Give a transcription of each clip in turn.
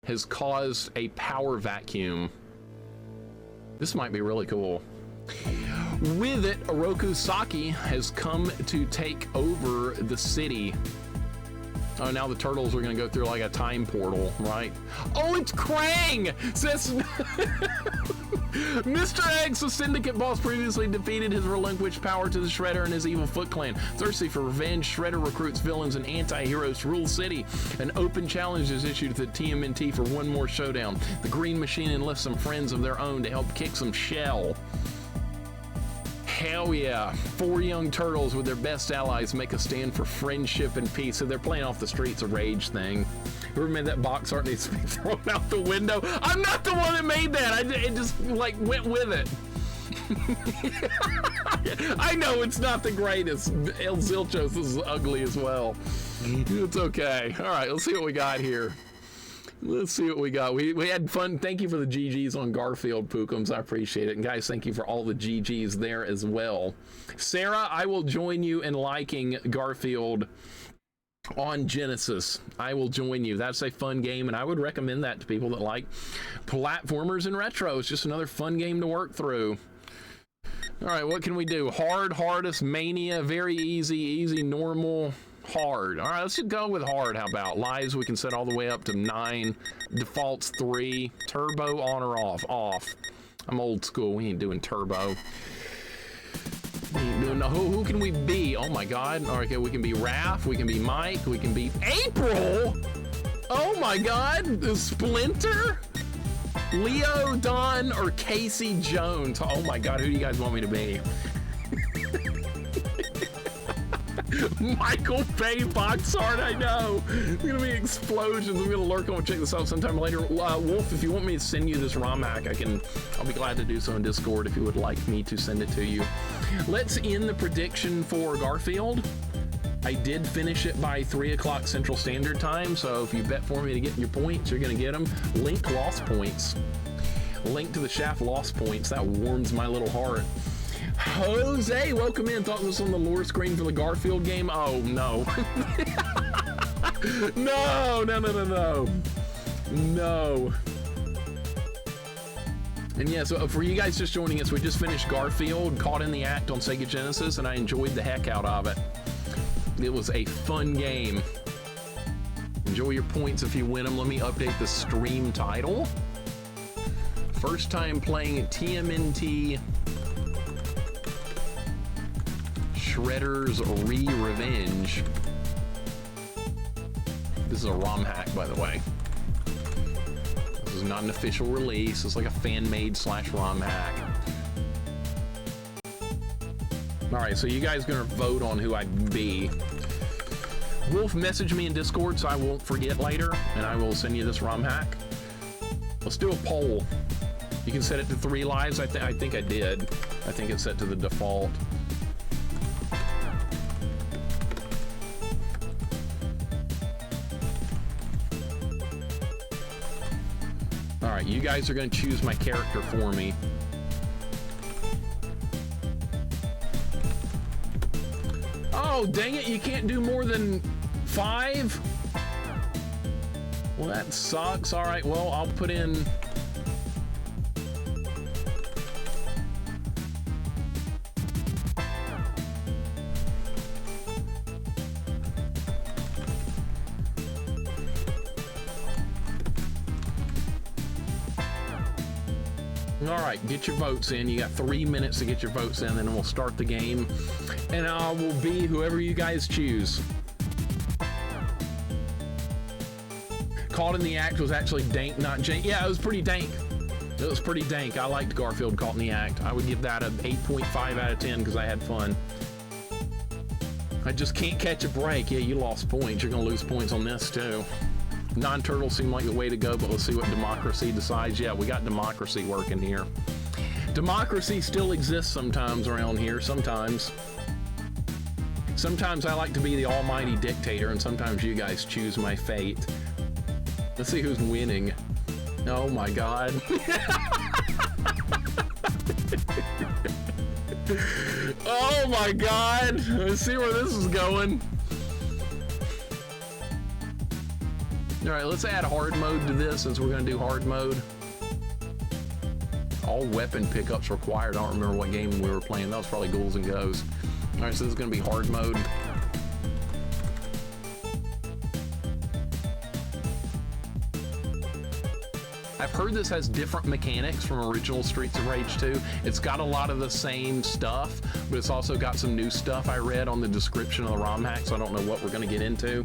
has caused a power vacuum. This might be really cool. With it, Oroku Saki has come to take over the city. Oh, now the turtles are gonna go through like a time portal, right? Oh, it's Krang! Says Mr. X, the Syndicate boss, previously defeated his relinquished power to the Shredder and his evil Foot Clan. Thirsty for revenge, Shredder recruits villains and anti-heroes to rule the city. An open challenge is issued to the TMNT for one more showdown. The Green Machine enlists some friends of their own to help kick some shell. Hell yeah. 4 young turtles with their best allies make a stand for friendship and peace. So they're playing off the Streets of Rage thing. Whoever made that box art needs to be thrown out the window. I'm not the one that made that. It just like went with it. I know it's not the greatest. El Zilchos is ugly as well. It's okay. All right, let's see what we got here. Let's see what we got. We had fun. Thank you for the GGs on Garfield, Pookums. I appreciate it. And guys, thank you for all the GGs there as well. Sarah, I will join you in liking Garfield on Genesis. I will join you. That's a fun game, and I would recommend that to people that like platformers and retro. It's just another fun game to work through. All right, what can we do? Hard, hardest, mania, very easy, easy, normal, hard. All right, let's just go with hard. How about lives? We can set all the way up to 9. Defaults 3. Turbo on or off? Off. I'm old school. We ain't doing turbo. We ain't doing no. Who can we be? Oh my God. All right, okay, we can be Raph. We can be Mike. We can be April. Oh my God. Splinter. Leo, Don, or Casey Jones. Oh my God. Who do you guys want me to be? Michael Bay box art, I know. It's gonna be explosions. I'm gonna lurk. I'm gonna check this out sometime later. Wolf, if you want me to send you this ROM hack, I'll be glad to do so in Discord if you would like me to send it to you. Let's end the prediction for Garfield. I did finish it by 3 o'clock Central Standard Time, so if you bet for me to get your points, you're gonna get them. Link lost points. Link to the shaft lost points. That warms my little heart. Jose, welcome in. Thought this was on the lure screen for the Garfield game. Oh, no. No. And yeah, so for you guys just joining us, we just finished Garfield, Caught in the Act on Sega Genesis, and I enjoyed the heck out of it. It was a fun game. Enjoy your points if you win them. Let me update the stream title. First time playing TMNT SHREDDER'S RE REVENge. This is a ROM hack, by the way. This is not an official release. It's like a fan-made / ROM hack. All right, so you guys gonna vote on who I'd be. Wolf, message me in Discord so I won't forget later, and I will send you this ROM hack. Let's do a poll. You can set it to 3 lives. I think I did. I think it's set to the default. All right, you guys are gonna choose my character for me. Oh, dang it, you can't do more than 5? Well, that sucks. All right, well, I'll put in... All right, get your votes in. You got 3 minutes to get your votes in, then we'll start the game. And I will be whoever you guys choose. Caught in the Act was actually dank, not jank. Yeah, it was pretty dank. It was pretty dank. I liked Garfield Caught in the Act. I would give that an 8.5 out of 10 because I had fun. I just can't catch a break. Yeah, you lost points. You're gonna lose points on this too. Non-turtles seem like the way to go, but let's see what democracy decides. Yeah, we got democracy working here. Democracy still exists sometimes around here, sometimes. Sometimes I like to be the almighty dictator, and sometimes you guys choose my fate. Let's see who's winning. Oh my God. Oh my God. Let's see where this is going. All right, let's add hard mode to this since we're gonna do hard mode. All weapon pickups required. I don't remember what game we were playing. That was probably Ghouls and Ghosts. All right, so this is gonna be hard mode. I've heard this has different mechanics from original Streets of Rage 2. It's got a lot of the same stuff, but it's also got some new stuff I read on the description of the ROM hack, so I don't know what we're gonna get into.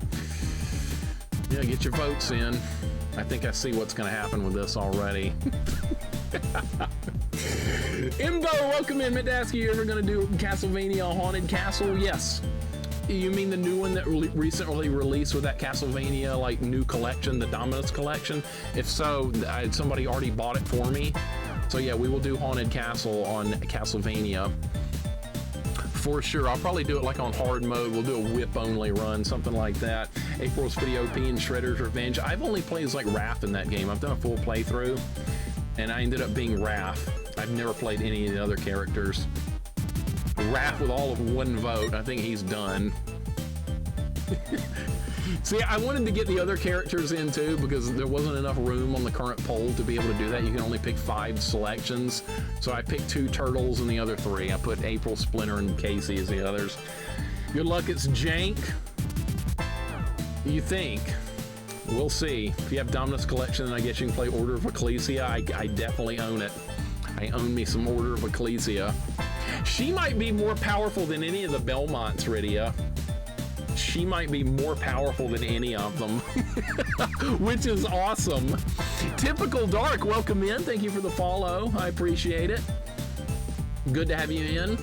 Yeah, get your votes in. I think I see what's gonna happen with this already. Imbo, welcome in. Meant to ask you ever gonna do Castlevania Haunted Castle? Yes. You mean the new one that recently released with that Castlevania like new collection, the Dominus collection? If so, somebody already bought it for me. So yeah, we will do Haunted Castle on Castlevania for sure. I'll probably do it like on hard mode. We'll do a whip only run, something like that. April's Video P and Shredder's Revenge. I've only played as like Raph in that game. I've done a full playthrough and I ended up being Raph. I've never played any of the other characters. Raph with all of one vote. I think he's done. See, I wanted to get the other characters in too because there wasn't enough room on the current poll to be able to do that. You can only pick 5 selections. So I picked 2 turtles and the other 3. I put April, Splinter, and Casey as the others. Good luck, it's jank. You think? We'll see. If you have Dominus Collection, then I guess you can play Order of Ecclesia. I definitely own it. I own me some Order of Ecclesia. She might be more powerful than any of the Belmonts, Rydia. She might be more powerful than any of them, which is awesome. Typical Dark, welcome in. Thank you for the follow. I appreciate it. Good to have you in.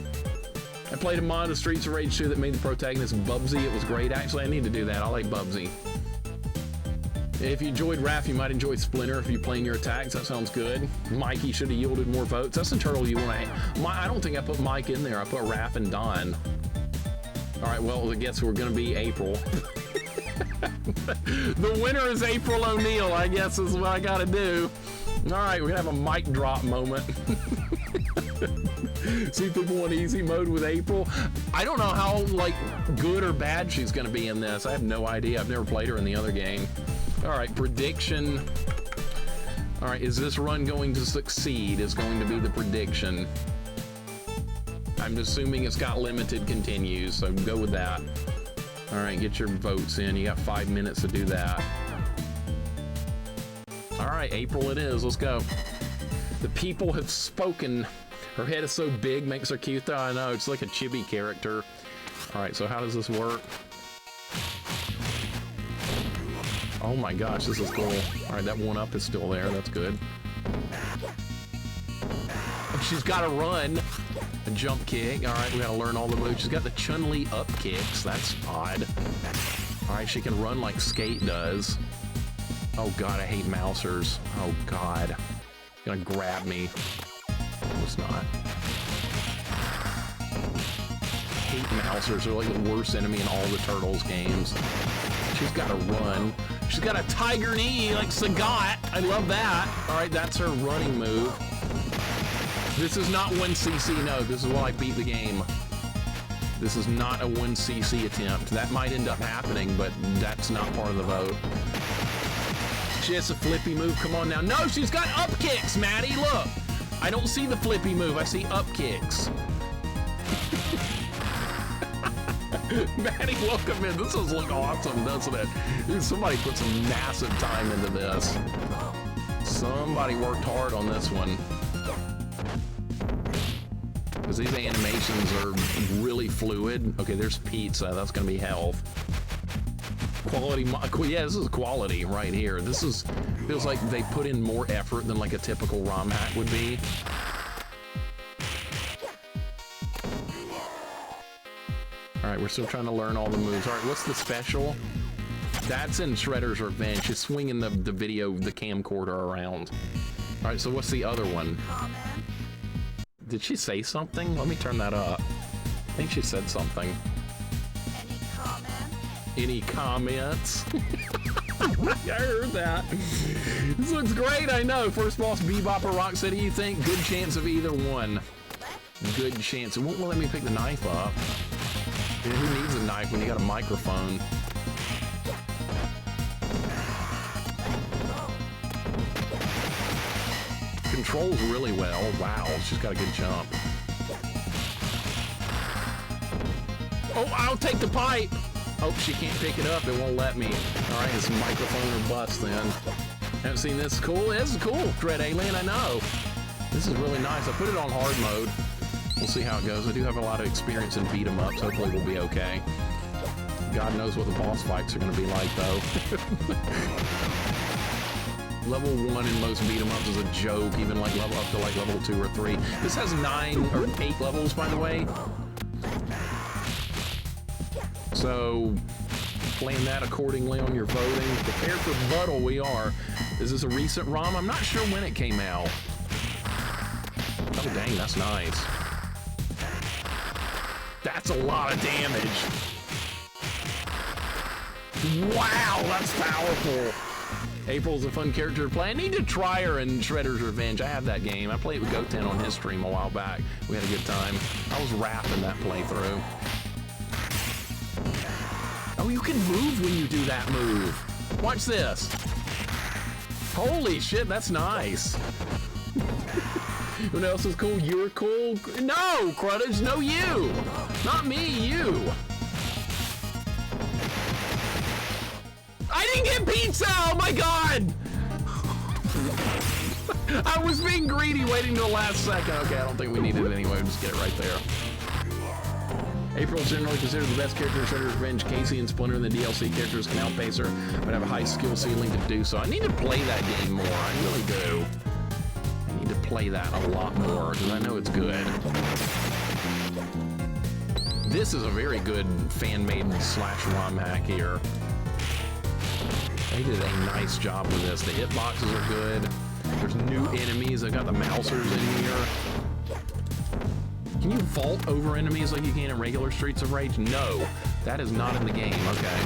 I played a mod of Streets of Rage 2 that made the protagonist Bubsy. It was great, actually. I need to do that. I like Bubsy. If you enjoyed Raph, you might enjoy Splinter if you plan your attacks. That sounds good. Mikey should have yielded more votes. That's the turtle you want to... I don't think I put Mike in there. I put Raph and Don. All right, well, I guess we're going to be April. The winner is April O'Neil, I guess is what I got to do. All right, we're going to have a mic drop moment. See if people want easy mode with April. I don't know how, like, good or bad she's going to be in this. I have no idea. I've never played her in the other game. All right, prediction. All right, is this run going to succeed is going to be the prediction. I'm assuming it's got limited continues, so go with that. All right, get your votes in. You got 5 minutes to do that. All right, April it is. Let's go. The people have spoken. Her head is so big, makes her cute though. I know, it's like a chibi character. All right, so how does this work? Oh my gosh, this is cool. All right, that 1-up is still there. That's good. She's got to run. A jump kick. All right, we got to learn all the moves. She's got the Chun-Li up kicks. That's odd. All right, she can run like Skate does. Oh God, I hate mousers. Oh God. Gonna grab me. No, it's not. I hate mousers. They're like the worst enemy in all the Turtles games. She's got to run. She's got a tiger knee like Sagat. I love that. All right, that's her running move. This is not 1cc, no. This is why I beat the game. This is not a 1cc attempt. That might end up happening, but that's not part of the vote. She has a flippy move. Come on now. No, she's got up kicks, Maddie. Look. I don't see the flippy move. I see up kicks. Maddie, welcome in. This does look awesome, doesn't it? Dude, somebody put some massive time into this. Somebody worked hard on this one. Because these animations are really fluid. Okay, there's pizza. That's going to be health. Quality. Yeah, this is quality right here. This is feels like they put in more effort than like a typical ROM hack would be. All right, we're still trying to learn all the moves. All right, what's the special? That's in Shredder's Revenge. She's swinging the camcorder around. All right, so what's the other one? Did she say something? Let me turn that up. I think she said something. Any comments? I heard that. This looks great, I know. First boss, Bebop or Rocksteady, you think? Good chance of either one. Good chance. It won't let me pick the knife up. Who needs a knife when you got a microphone? controls really well. Wow, she's got a good jump. Oh, I'll take the pipe. Oh, she can't pick it up. It won't let me. All right, it's microphone or bust then. Haven't seen this. Cool. This is cool. Dread Alien, I know. This is really nice. I put it on hard mode. We'll see how it goes. I do have a lot of experience in beat 'em ups. Hopefully we'll be okay. God knows what the boss fights are going to be like, though. Level 1 in most beat 'em ups is a joke, even like level up to like level 2 or 3. This has 9 or 8 levels, by the way. So plan that accordingly on your voting. Prepare for battle. We are. Is this a recent ROM? I'm not sure when it came out. Oh dang, that's nice. That's a lot of damage. Wow, that's powerful. April's a fun character to play. I need to try her in Shredder's Revenge. I have that game. I played it with Goten on his stream a while back. We had a good time. I was rapping that playthrough. Oh, you can move when you do that move. Watch this. Holy shit, that's nice. What else is cool? You're cool? No, Crudders, no you. Not me, you. I didn't get pizza! Oh my god! I was being greedy, waiting till the last second. Okay, I don't think we needed it anyway. We'll just get it right there. April is generally considered the best character in Shredder's Revenge. Casey and Splinter and the DLC characters can outpace her, but have a high skill ceiling to do so. I need to play that game more. I really do. I need to play that a lot more, because I know it's good. This is a very good fan-made slash ROM hack here. They did a nice job with this. The hitboxes are good. There's new enemies. I've got the mousers in here. Can you vault over enemies like you can in regular Streets of Rage? No, that is not in the game. Okay.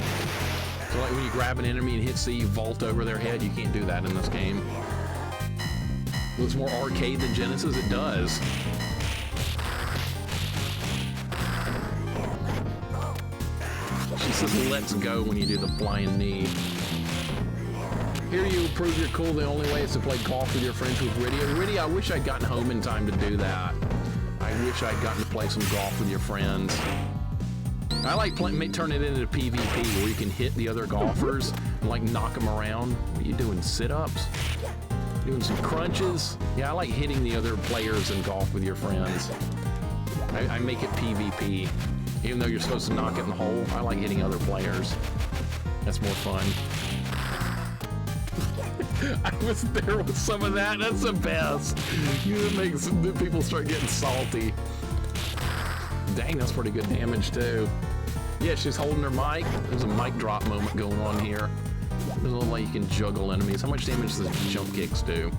So like when you grab an enemy and hit C, you vault over their head. You can't do that in this game. Looks more arcade than Genesis. It does. She says, let's go when you do the flying knee. Here you prove you're cool. The only way is to play golf with your friends with Riddy. Riddy, I wish I'd gotten home in time to do that. I wish I'd gotten to play some golf with your friends. I like turn it into PvP where you can hit the other golfers and like knock them around. What are you doing? Sit-ups? Doing some crunches? Yeah, I like hitting the other players in golf with your friends. I make it PvP. Even though you're supposed to knock it in the hole, I like hitting other players. That's more fun. I was there with some of that. That's the best. It makes people start getting salty. Dang, that's pretty good damage too. Yeah, she's holding her mic. There's a mic drop moment going on here. There's a little way you can juggle enemies. How much damage does jump kicks do?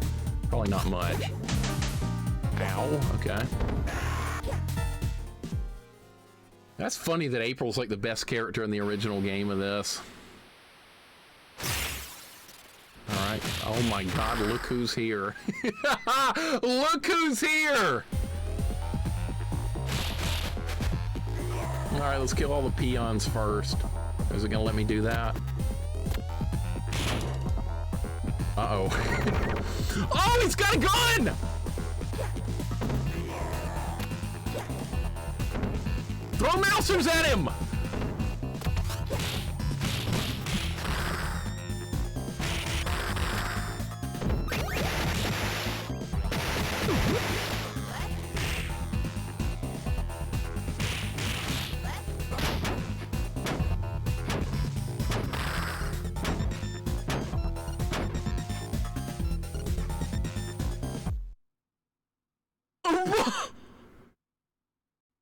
Probably not much. Ow, okay. That's funny that April's like the best character in the original game of this. Alright. Oh my god, look who's here. Look who's here! Alright, let's kill all the peons first. Is it gonna let me do that? Uh-oh. Oh, he's got a gun! Throw mousers at him!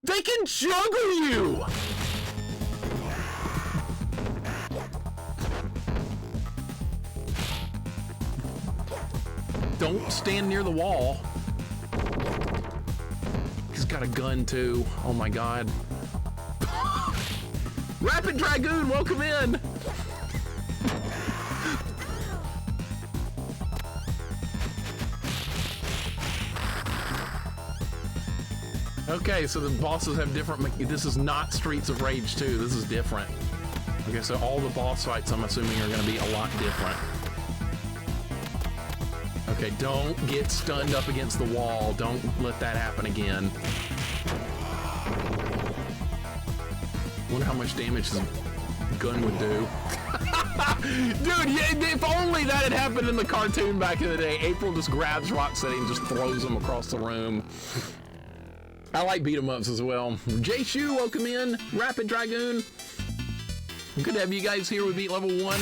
They can juggle you! Don't stand near the wall. He's got a gun too. Oh my god. Rapid Dragoon, welcome in! Okay, so the bosses have different... This is not Streets of Rage 2. This is different. Okay, so all the boss fights, I'm assuming, are going to be a lot different. Okay, don't get stunned up against the wall. Don't let that happen again. Wonder how much damage his gun would do. Dude, yeah, if only that had happened in the cartoon back in the day. April just grabs Rocksteady and just throws them across the room. I like beat 'em ups as well. Jay Shu, welcome in. Rapid Dragoon. Good to have you guys here. We beat level 1.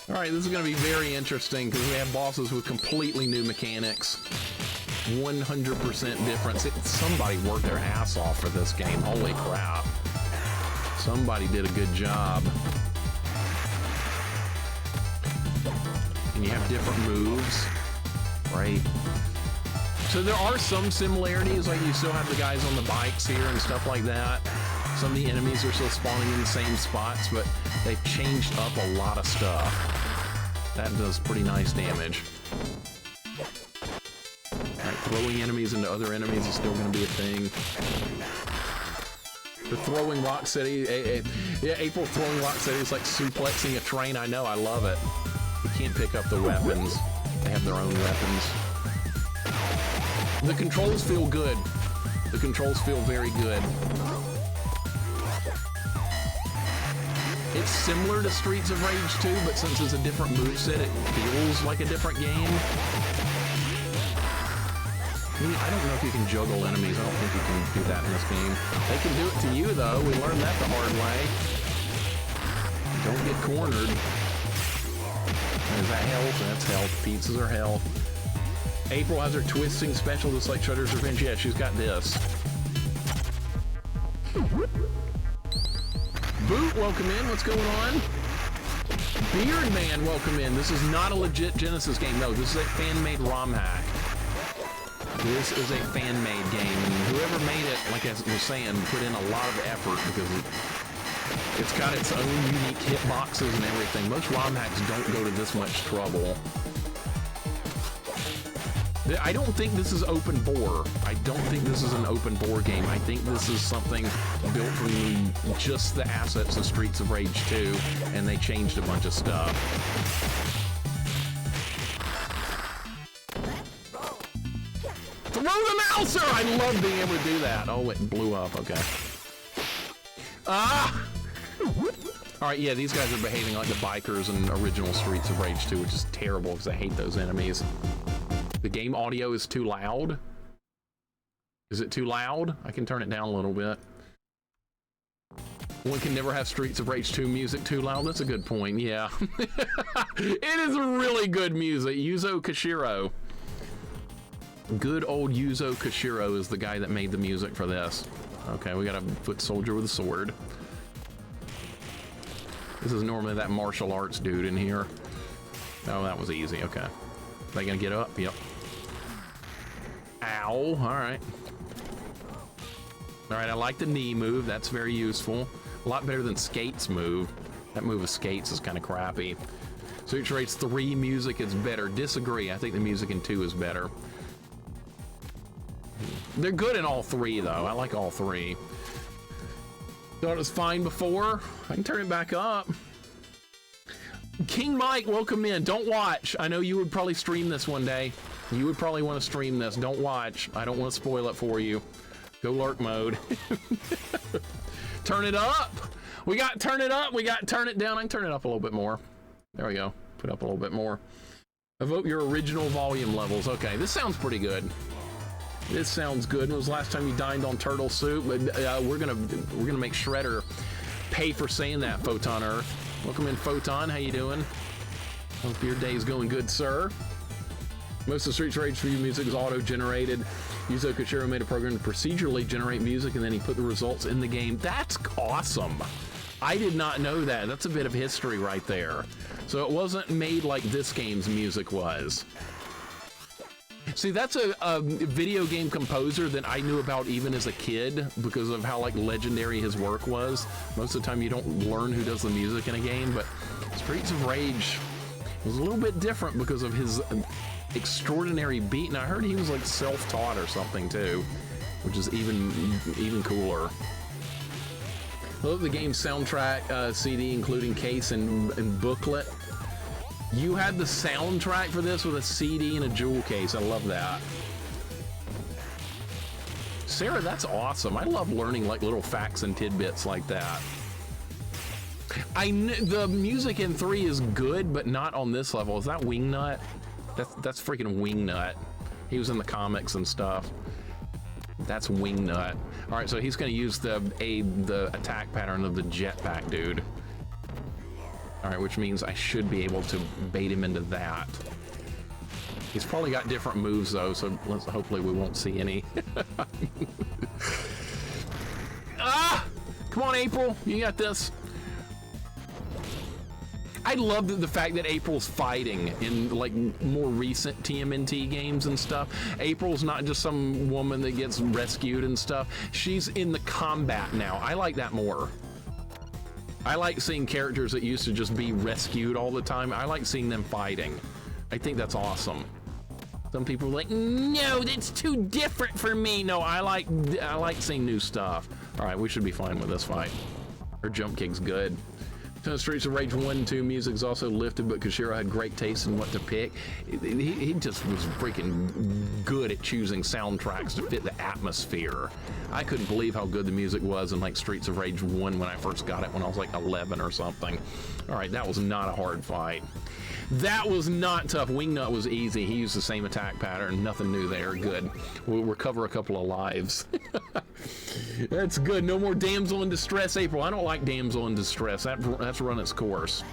All right, this is going to be very interesting because we have bosses with completely new mechanics. 100% difference. Somebody worked their ass off for this game. Holy crap. Somebody did a good job. And you have different moves, right? So there are some similarities, like you still have the guys on the bikes here and stuff like that. Some of the enemies are still spawning in the same spots, but they've changed up a lot of stuff. That does pretty nice damage. Alright, throwing enemies into other enemies is still going to be a thing. The throwing Rocksteady, yeah, April throwing Rocksteady is like suplexing a train. I know, I love it. You can't pick up the weapons. They have their own weapons. The controls feel good. The controls feel very good. It's similar to Streets of Rage 2, but since it's a different moveset, it feels like a different game. I don't know if you can juggle enemies. I don't think you can do that in this game. They can do it to you, though. We learned that the hard way. Don't get cornered. Is that health? That's health. Pizzas are health. April has her twisting special just like Shredder's Revenge. Yeah, she's got this. Boot, welcome in. What's going on? Beard Man, welcome in. This is not a legit Genesis game. No, this is a fan-made ROM hack. This is a fan-made game, and whoever made it, like I was saying, put in a lot of effort because it's got its own unique hitboxes and everything. Most ROM hacks don't go to this much trouble. I don't think this is open bore. I don't think this is an open bore game. I think this is something built from just the assets of Streets of Rage 2, and they changed a bunch of stuff. Throw the mouser! I love being able to do that. Oh, it blew up. Okay. Ah! Alright, yeah, these guys are behaving like the bikers in original Streets of Rage 2, which is terrible because I hate those enemies. The game audio is too loud. Is it too loud? I can turn it down a little bit. One can never have Streets of Rage 2 music too loud. That's a good point, yeah. It is really good music. Yuzo Koshiro. Good old Yuzo Koshiro is the guy that made the music for this. Okay, we got a foot soldier with a sword. This is normally that martial arts dude in here. Oh, that was easy, okay. Are they gonna get up? Yep. Ow, all right. All right, I like the knee move. That's very useful. A lot better than Skate's move. That move of Skate's is kind of crappy. Streets of Rage 3 music is better. Disagree. I think the music in 2 is better. They're good in all 3, though. I like all 3. Thought it was fine before. I can turn it back up. King Mike, welcome in. Don't watch. I know you would probably stream this one day. You would probably want to stream this. Don't watch. I don't want to spoil it for you. Go lurk mode. Turn it up. We got turn it up. We got turn it down. I can turn it up a little bit more. There we go. Put up a little bit more. Evoke your original volume levels. Okay, this sounds pretty good. This sounds good. When was the last time you dined on turtle soup? We're gonna make Shredder pay for saying that. Photon Earth. Welcome in, Photon. How you doing? Hope your day's going good, sir. Most of Streets of Rage 3 music is auto-generated. Yuzo Koshiro made a program to procedurally generate music, and then he put the results in the game. That's awesome. I did not know that. That's a bit of history right there. So it wasn't made like this game's music was. See, that's a video game composer that I knew about even as a kid because of how like legendary his work was. Most of the time you don't learn who does the music in a game, but Streets of Rage was a little bit different because of his extraordinary beat, and I heard he was like self-taught or something too, which is even cooler. I love the game's soundtrack CD, including case and booklet. You had the soundtrack for this with a CD and a jewel case. I love that. Sarah, that's awesome. I love learning like little facts and tidbits like that. The music in 3 is good, but not on this level. Is that Wingnut? That's freaking Wingnut. He was in the comics and stuff. That's Wingnut. All right, so he's going to use the attack pattern of the jetpack dude. All right, which means I should be able to bait him into that. He's probably got different moves though, so hopefully we won't see any. Ah! Come on, April, you got this. I love the fact that April's fighting in like more recent TMNT games and stuff. April's not just some woman that gets rescued and stuff. She's in the combat now. I like that more. I like seeing characters that used to just be rescued all the time. I like seeing them fighting. I think that's awesome. Some people are like, no, that's too different for me. No, I like seeing new stuff. All right, we should be fine with this fight. Her jump kick's good. So Streets of Rage 1 and 2 music's also lifted, but Koshiro had great taste in what to pick. He just was freaking good at choosing soundtracks to fit the atmosphere. I couldn't believe how good the music was in like Streets of Rage 1 when I first got it when I was like 11 or something. All right, that was not a hard fight. That was not tough. Wingnut was easy. He used the same attack pattern. Nothing new there. Good. We'll recover a couple of lives. That's good. No more damsel in distress, April. I don't like damsel in distress. That's run its course.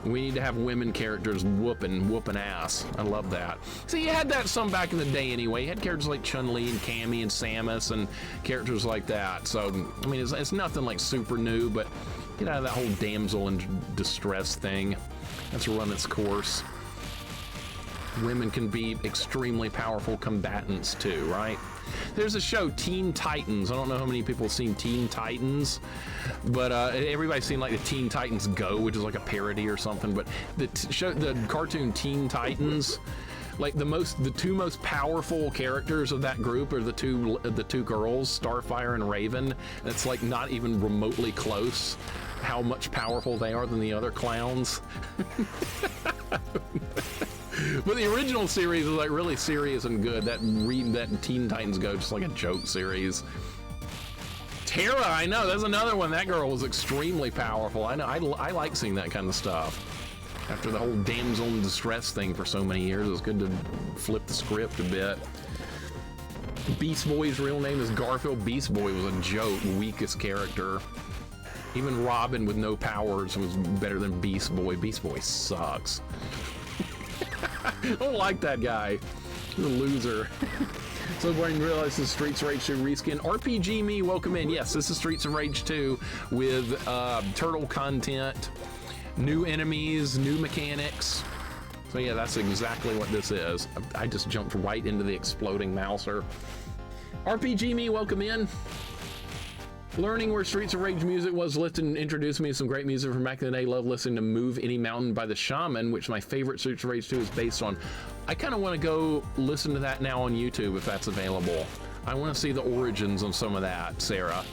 We need to have women characters whooping ass. I love that. See, you had that some back in the day anyway. You had characters like Chun-Li and Cammy and Samus and characters like that. So, I mean, it's nothing like super new, but get out of that whole damsel in distress thing. That's run its course. Women can be extremely powerful combatants too, right? There's a show, Teen Titans. I don't know how many people have seen Teen Titans, but everybody's seen like the Teen Titans Go, which is like a parody or something. But the cartoon Teen Titans, like the two most powerful characters of that group are the two girls, Starfire and Raven. It's like not even remotely close how much powerful they are than the other clowns. But the original series is like really serious and good. That Teen Titans Go, just like a joke series. Terra, I know, that's another one. That girl was extremely powerful. I know, I like seeing that kind of stuff. After the whole damsel in distress thing for so many years, it was good to flip the script a bit. Beast Boy's real name is Garfield. Beast Boy was a joke, weakest character. Even Robin with no powers was better than Beast Boy. Beast Boy sucks. I don't like that guy. He's a loser. So Blaine realizes Streets of Rage 2 reskin. RPG Me, welcome in. Yes, this is Streets of Rage 2 with turtle content, new enemies, new mechanics. So yeah, that's exactly what this is. I just jumped right into the exploding mouser. RPG Me, welcome in. Learning where Streets of Rage music was listed and introduced me to some great music from back in the day. Love listening to Move Any Mountain by the Shaman, which my favorite Streets of Rage 2 is based on. I kind of want to go listen to that now on YouTube if that's available. I want to see the origins of some of that, Sarah.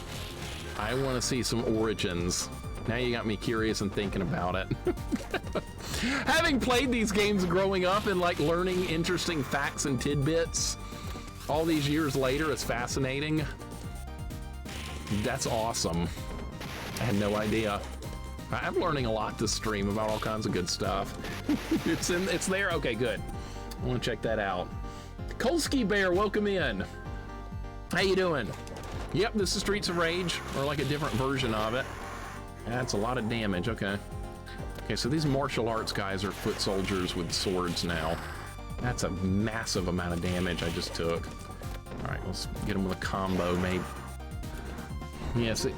I want to see some origins. Now you got me curious and thinking about it. Having played these games growing up and like learning interesting facts and tidbits all these years later is fascinating. That's awesome. I had no idea. I'm learning a lot this stream about all kinds of good stuff. It's there? Okay, good. I want to check that out. Kolsky Bear, welcome in. How you doing? Yep, this is Streets of Rage, or like a different version of it. That's a lot of damage, okay. Okay, so these martial arts guys are foot soldiers with swords now. That's a massive amount of damage I just took. All right, let's get them with a combo, maybe. Yes, get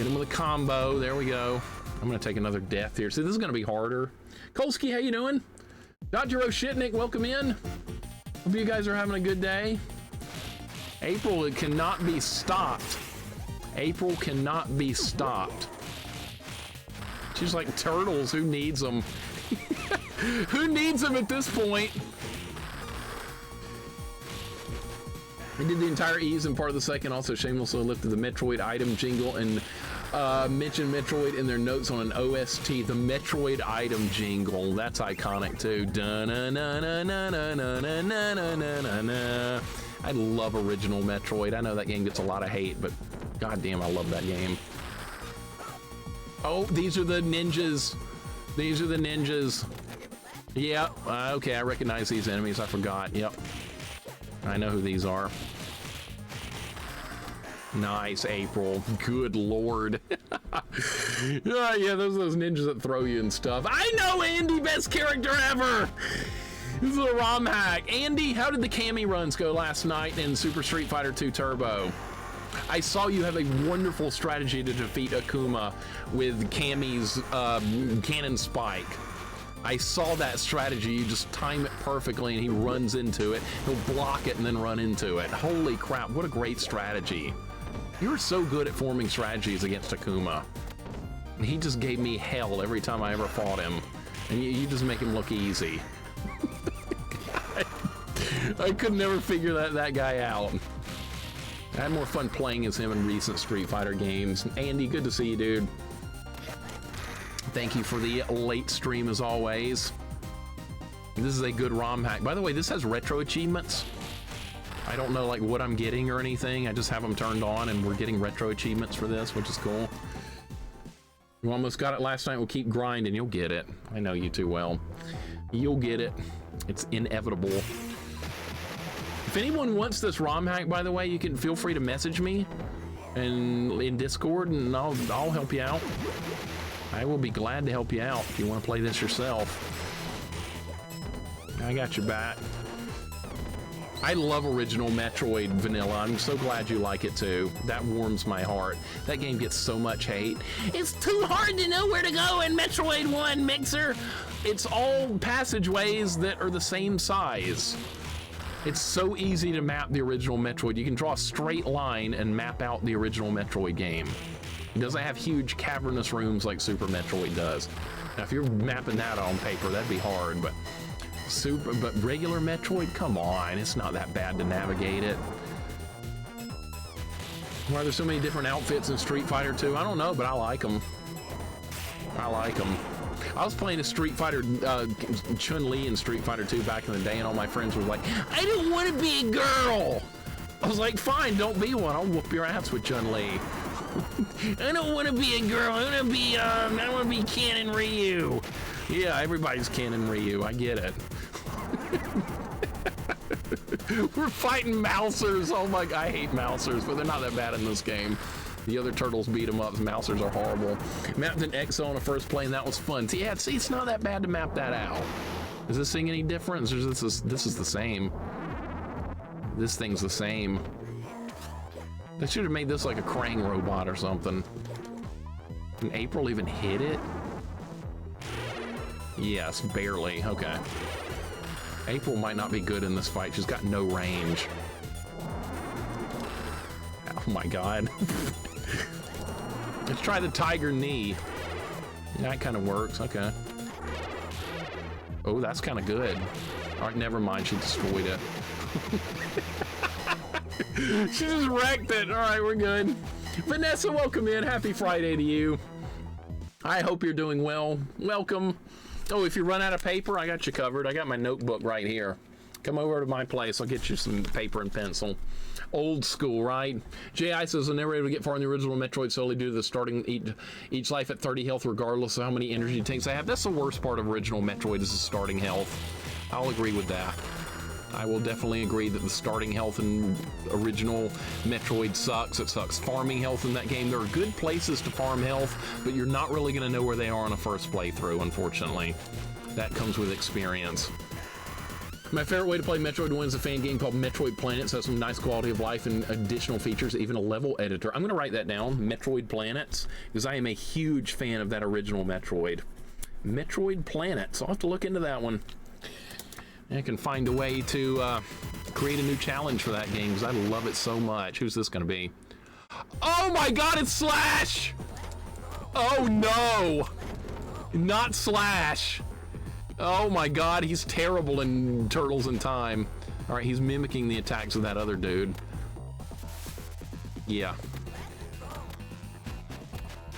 him with a combo. There we go. I'm gonna take another death here. See, this is gonna be harder. Kolsky, how you doing? Dr. Oshitnik, welcome in. Hope you guys are having a good day. April, it cannot be stopped. April cannot be stopped. She's like turtles. Who needs them? Who needs them at this point? I did the entire E's and part of the second. Also, shamelessly lifted the Metroid item jingle and mentioned Metroid in their notes on an OST. The Metroid item jingle. That's iconic too. Da-na-na-na-na-na-na-na-na-na-na. I love original Metroid. I know that game gets a lot of hate, but goddamn, I love that game. Oh, these are the ninjas. These are the ninjas. Yep. Okay, I recognize these enemies. I forgot. Yep. I know who these are. Nice, April. Good lord. Yeah, those ninjas that throw you and stuff. I know Andy, best character ever. This is a ROM hack. Andy, how did the Cammy runs go last night in Super Street Fighter 2 Turbo? I saw you have a wonderful strategy to defeat Akuma with Cammy's cannon spike. I saw that strategy. You just time it perfectly and he runs into it. He'll block it and then run into it. Holy crap, what a great strategy. You're so good at forming strategies against Akuma. He just gave me hell every time I ever fought him. And you just make him look easy. I could never figure that guy out. I had more fun playing as him in recent Street Fighter games. Andy, good to see you, dude. Thank you for the late stream as always. This is a good ROM hack. By the way, this has retro achievements. I don't know like what I'm getting or anything. I just have them turned on and we're getting retro achievements for this, which is cool. You almost got it last night. We'll keep grinding. You'll get it. I know you too well. You'll get it. It's inevitable. If anyone wants this ROM hack, by the way, you can feel free to message me and in Discord and I'll help you out. I will be glad to help you out if you want to play this yourself. I got your back. I love original Metroid vanilla. I'm so glad you like it too. That warms my heart. That game gets so much hate. It's too hard to know where to go in Metroid 1, Mixer. It's all passageways that are the same size. It's so easy to map the original Metroid. You can draw a straight line and map out the original Metroid game. It doesn't have huge cavernous rooms like Super Metroid does. Now, if you're mapping that on paper, that'd be hard, but regular Metroid, come on, it's not that bad to navigate it. Why are there so many different outfits in Street Fighter 2? I don't know, but I like them. I like them. I was playing a Street Fighter, Chun-Li in Street Fighter 2 back in the day, and all my friends were like, I don't want to be a girl. I was like, fine, don't be one. I'll whoop your ass with Chun-Li. I don't want to be a girl. I want to be Canon Ryu. Yeah, everybody's Canon Ryu. I get it. We're fighting Mousers. Oh my god, I hate Mousers, but they're not that bad in this game. The other turtles beat them up. Mousers are horrible. Mapped an EXO on a first play, and that was fun. Yeah, see, it's not that bad to map that out. Is this thing any different? Or this is the same. This thing's the same. They should have made this like a Krang robot or something. Can April even hit it? Yes, barely. Okay. April might not be good in this fight. She's got no range. Oh my god. Let's try the tiger knee. That kind of works. Okay. Oh, that's kind of good. All right, never mind. She destroyed it. She just wrecked it. All right, we're good. Vanessa, welcome in. Happy Friday to you. I hope you're doing well. Welcome. Oh, if you run out of paper, I got you covered. I got my notebook right here. Come over to my place. I'll get you some paper and pencil. Old school, right? J.I. says, I'm never able to get far in the original Metroid solely due to the starting each life at 30 health regardless of how many energy tanks I have. That's the worst part of original Metroid is the starting health. I'll agree with that. I will definitely agree that the starting health in original Metroid sucks. It sucks farming health in that game. There are good places to farm health, but you're not really going to know where they are on a first playthrough, unfortunately. That comes with experience. My favorite way to play Metroid 1 is a fan game called Metroid Planets. It has some nice quality of life and additional features, even a level editor. I'm going to write that down, Metroid Planets, because I am a huge fan of that original Metroid. Metroid Planets. I'll have to look into that one. I can find a way to create a new challenge for that game because I love it so much. Who's this going to be? Oh my god, it's Slash! Oh no! Not Slash! Oh my god, he's terrible in Turtles in Time. Alright, he's mimicking the attacks of that other dude. Yeah.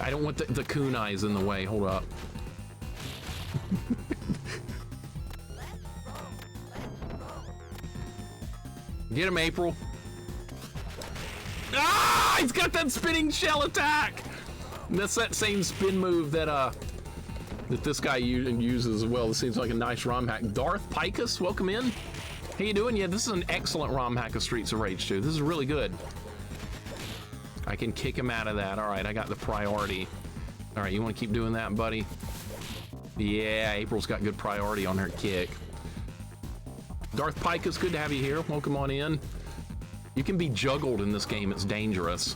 I don't want the kunais in the way. Hold up. Get him, April. Ah! He's got that spinning shell attack! That's that same spin move that that this guy uses as well. This seems like a nice ROM hack. Darth Picus, welcome in. How you doing? Yeah, this is an excellent ROM hack of Streets of Rage 2. This is really good. I can kick him out of that. All right, I got the priority. All right, you want to keep doing that, buddy? Yeah, April's got good priority on her kick. Darth Picus, good to have you here. Welcome on in. You can be juggled in this game. It's dangerous,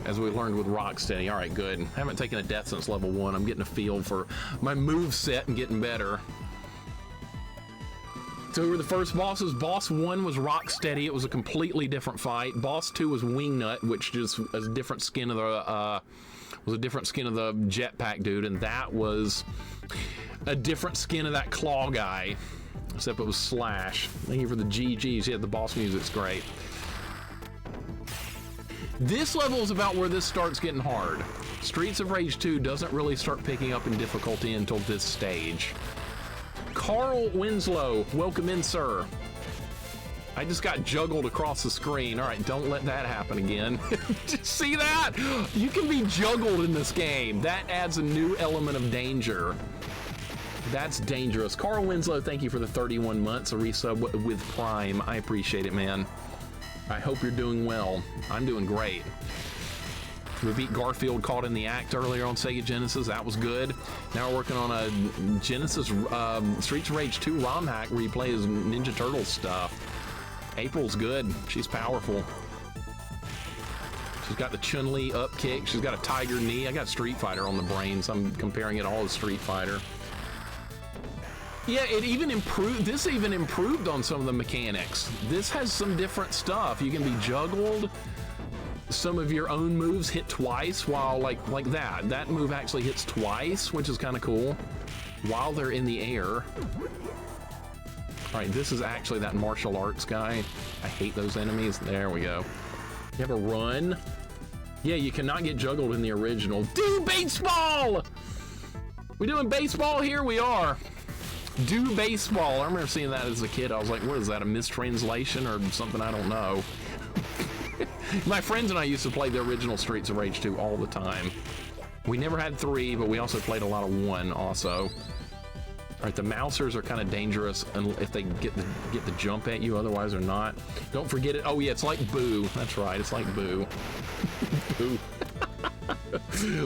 as we learned with Rocksteady. All right, good. I haven't taken a death since level 1. I'm getting a feel for my move set and getting better. So who were the first bosses? Boss 1 was Rocksteady. It was a completely different fight. Boss 2 was Wingnut, which just was a different skin of the jetpack dude, and that was a different skin of that claw guy, except it was Slash. Thank you for the GGs. Yeah, the boss music's great. This level is about where this starts getting hard. Streets of Rage 2 doesn't really start picking up in difficulty until this stage. Carl Winslow, welcome in, sir. I just got juggled across the screen. All right, don't let that happen again. See that? You can be juggled in this game. That adds a new element of danger. That's dangerous. Carl Winslow, thank you for the 31 months, a resub with Prime. I appreciate it, man. I hope you're doing well. I'm doing great. We beat Garfield Caught in the Act earlier on Sega Genesis. That was good. Now we're working on a Genesis Streets of Rage 2 ROM hack where you play as Ninja Turtles stuff. April's good. She's powerful. She's got the Chun-Li up kick. She's got a tiger knee. I got Street Fighter on the brain, so I'm comparing it all to Street Fighter. Yeah, it even improved. This even improved on some of the mechanics. This has some different stuff. You can be juggled. Some of your own moves hit twice while like that. That move actually hits twice, which is kind of cool, while they're in the air. All right, this is actually that martial arts guy. I hate those enemies. There we go. You have a run. Yeah, you cannot get juggled in the original. Do baseball! We doing baseball here? We are. Do baseball. I remember seeing that as a kid. I was like, what is that, a mistranslation or something? I don't know. My friends and I used to play the original Streets of Rage 2 all the time. We never had 3, but we also played a lot of 1 also. All right, the mousers are kind of dangerous if they get the jump at you, otherwise they're not. Don't forget it. Oh yeah, it's like Boo. That's right, it's like Boo. Boo.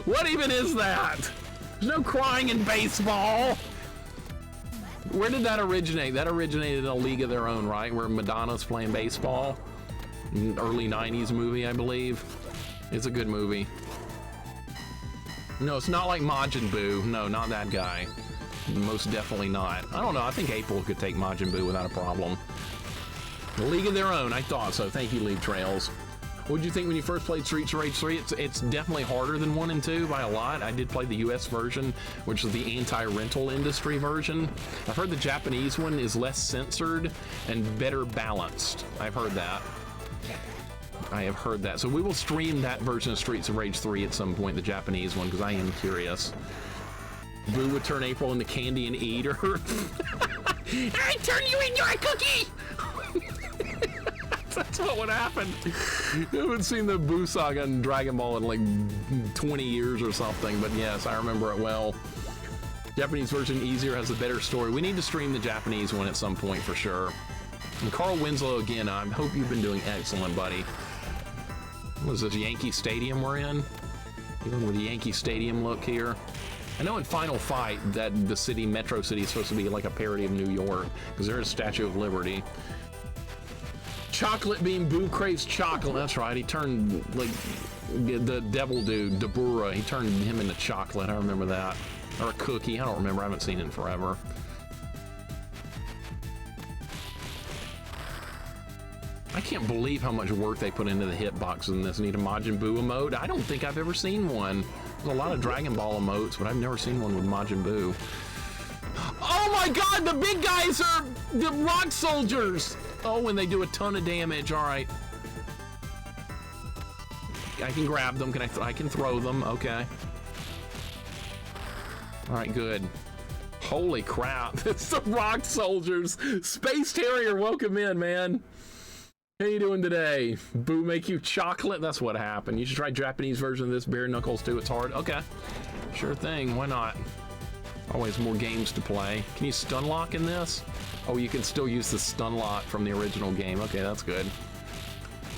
What even is that? There's no crying in baseball. Where did that originate? That originated in A League of Their Own, right? Where Madonna's playing baseball. Early 90s movie, I believe. It's a good movie. No, it's not like Majin Buu. No, not that guy. Most definitely not. I don't know. I think April could take Majin Buu without a problem. A League of Their Own. I thought so. Thank you, League Trails. What did you think when you first played Streets of Rage 3? It's definitely harder than 1 and 2 by a lot. I did play the US version, which is the anti-rental industry version. I've heard the Japanese one is less censored and better balanced. I've heard that. I have heard that. So we will stream that version of Streets of Rage 3 at some point, the Japanese one, because I am curious. Boo would turn April into candy and eat her. I turn you into a cookie! That's what would happen. I haven't seen the Boo saga in Dragon Ball in like 20 years or something, but yes, I remember it well. Japanese version easier, has a better story. We need to stream the Japanese one at some point for sure. And Carl Winslow again, I hope you've been doing excellent, buddy. What is this, Yankee Stadium we're in? Even with the Yankee Stadium look here. I know in Final Fight that the city, Metro City, is supposed to be like a parody of New York, because there is Statue of Liberty. Chocolate Bean, Boo craves chocolate. That's right, he turned, like, the devil dude, Dabura, he turned him into chocolate. I remember that. Or a cookie, I don't remember, I haven't seen it in forever. I can't believe how much work they put into the hitboxes in this. Need a Majin Buu emote? I don't think I've ever seen one. There's a lot of Dragon Ball emotes, but I've never seen one with Majin Buu. Oh my god, the big guys are the rock soldiers! Oh, and they do a ton of damage, alright. I can grab them. Can I can throw them. Okay. All right, good. Holy crap. It's the Rock Soldiers. Space Terrier, welcome in, man. How you doing today? Boo make you chocolate? That's what happened. You should try Japanese version of this. Bare Knuckles too. It's hard. Okay. Sure thing. Why not? Always more games to play. Can you stun lock in this? Oh, you can still use the stun lock from the original game. Okay, that's good.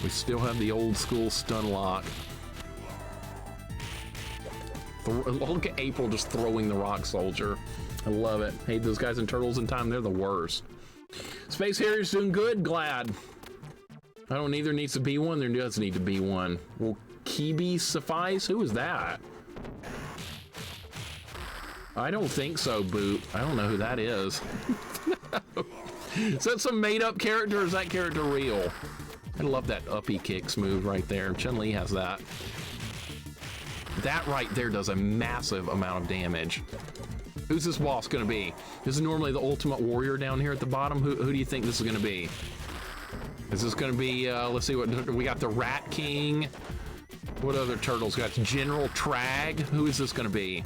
We still have the old school stun lock. Look at April just throwing the Rock Soldier. I love it. Hey, those guys in Turtles in Time, they're the worst. Space Harrier's doing good, glad. I don't either needs to be one, there does need to be one. Will Kibi suffice? Who is that? I don't think so, Boot. I don't know who that is. Is that some made-up character, or is that character real? I love that uppy kicks move right there. Chun-Li has that. That right there does a massive amount of damage. Who's this boss gonna be? This is normally the Ultimate Warrior down here at the bottom. Who do you think this is gonna be? Is this gonna be, let's see, what we got, the Rat King. What other turtles got? General Trag. Who is this gonna be?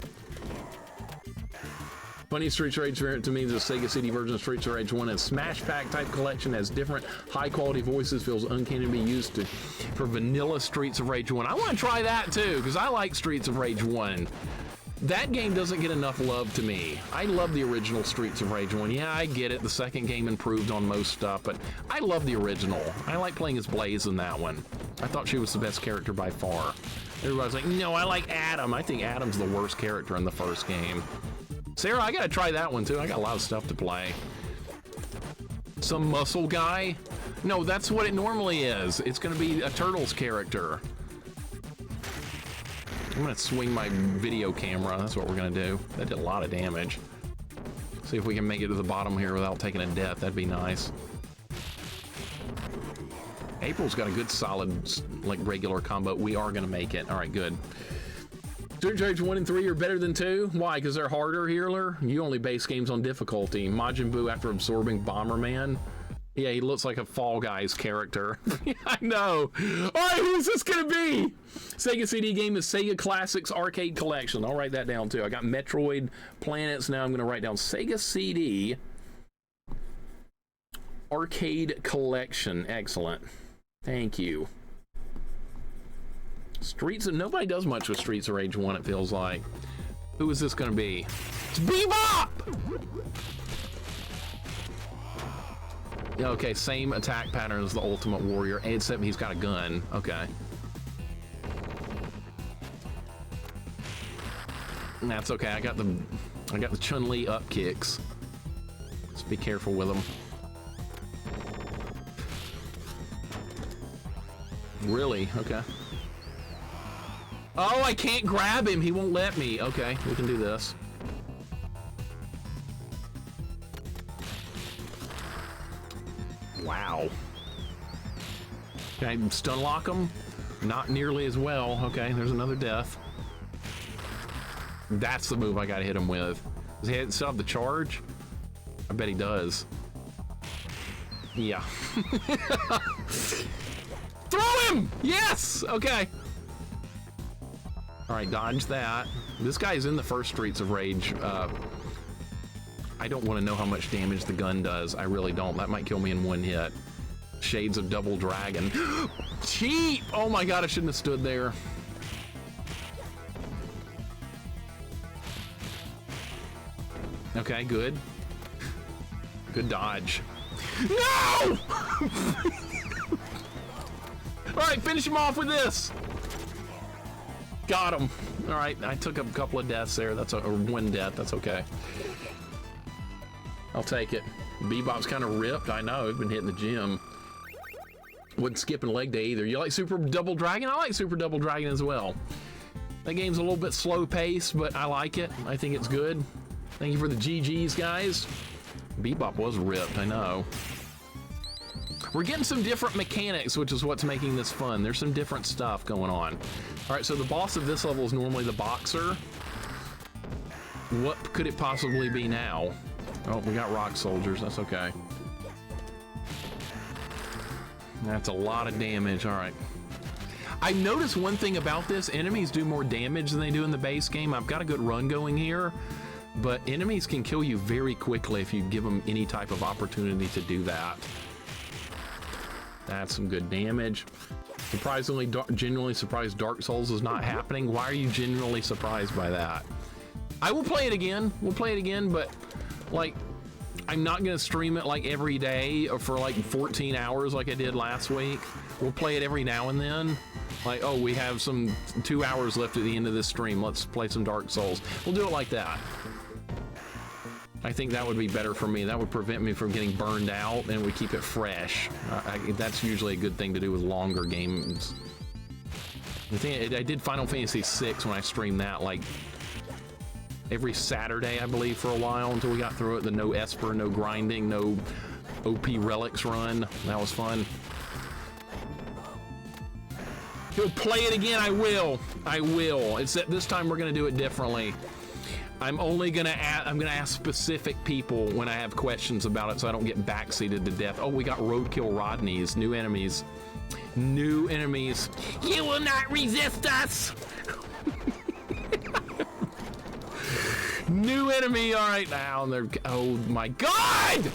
Funny Streets of Rage variant to me, the Sega CD version of Streets of Rage 1 and Smash Pack type collection has different high quality voices, feels uncanny to be used for vanilla Streets of Rage 1. I want to try that too, because I like Streets of Rage 1. That game doesn't get enough love to me. I love the original Streets of Rage 1. Yeah, I get it. The second game improved on most stuff, but I love the original. I like playing as Blaze in that one. I thought she was the best character by far. Everybody's like, no, I like Adam. I think Adam's the worst character in the first game. Sarah, I gotta try that one too. I got a lot of stuff to play. Some muscle guy? No, that's what it normally is. It's gonna be a Turtles character. I'm gonna swing my video camera. That's what we're gonna do. That did a lot of damage. See if we can make it to the bottom here without taking a death. That'd be nice. April's got a good solid, like, regular combo. We are gonna make it. All right, good. Streets of Rage 1 and 3 are better than 2? Why? Because they're harder, Healer? You only base games on difficulty. Majin Buu after absorbing Bomberman? Yeah, he looks like a Fall Guys character. I know. All right, who's this gonna be? Sega CD game is Sega Classics Arcade Collection. I'll write that down too. I got Metroid Planets. Now I'm gonna write down Sega CD Arcade Collection. Excellent. Thank you. Streets of, nobody does much with Streets of Rage 1, it feels like. Who is this gonna be? It's Bebop! Yeah, okay, same attack pattern as the Ultimate Warrior, except he's got a gun. Okay. That's okay, I got the Chun-Li up kicks. Just be careful with them. Really? Okay. Oh, I can't grab him. He won't let me. Okay, we can do this. Wow. Can I stun lock him? Not nearly as well. Okay, there's another death. That's the move I gotta hit him with. Does he still have the charge? I bet he does. Yeah. Throw him! Yes! Okay. All right, dodge that. This guy's in the first Streets of Rage. I don't want to know how much damage the gun does. I really don't. That might kill me in one hit. Shades of Double Dragon. Cheap! Oh my god, I shouldn't have stood there. Okay, good. Good dodge. No! All right, finish him off with this. Got him. All right, I took a couple of deaths there. That's or one death. That's okay. I'll take it. Bebop's kind of ripped. I know. I've been hitting the gym. Wouldn't skip a leg day either. You like Super Double Dragon? I like Super Double Dragon as well. That game's a little bit slow paced, but I like it. I think it's good. Thank you for the GGs, guys. Bebop was ripped. I know. We're getting some different mechanics, which is what's making this fun. There's some different stuff going on. All right, so the boss of this level is normally the boxer. What could it possibly be now? Oh, we got Rock Soldiers. That's okay. That's a lot of damage. All right. I noticed one thing about this, enemies do more damage than they do in the base game. I've got a good run going here, but enemies can kill you very quickly if you give them any type of opportunity to do that. That's some good damage. Surprisingly, genuinely surprised Dark Souls is not happening. Why are you genuinely surprised by that? I will play it again. We'll play it again, but like, I'm not gonna stream it like every day or for like 14 hours like I did last week. We'll play it every now and then. Like, oh, we have some 2 hours left at the end of this stream. Let's play some Dark Souls. We'll do it like that. I think that would be better for me. That would prevent me from getting burned out, and we keep it fresh. That's usually a good thing to do with longer games. I did Final Fantasy VI when I streamed that like every Saturday, I believe, for a while until we got through it. The no Esper, no grinding, no OP relics run. That was fun. You'll play it again. I will. I will. It's that this time we're gonna do it differently. I'm only gonna ask specific people when I have questions about it, so I don't get backseated to death. Oh, we got Roadkill Rodneys, new enemies. New enemies. You will not resist us. New enemy. All right, now and they're. Oh my God!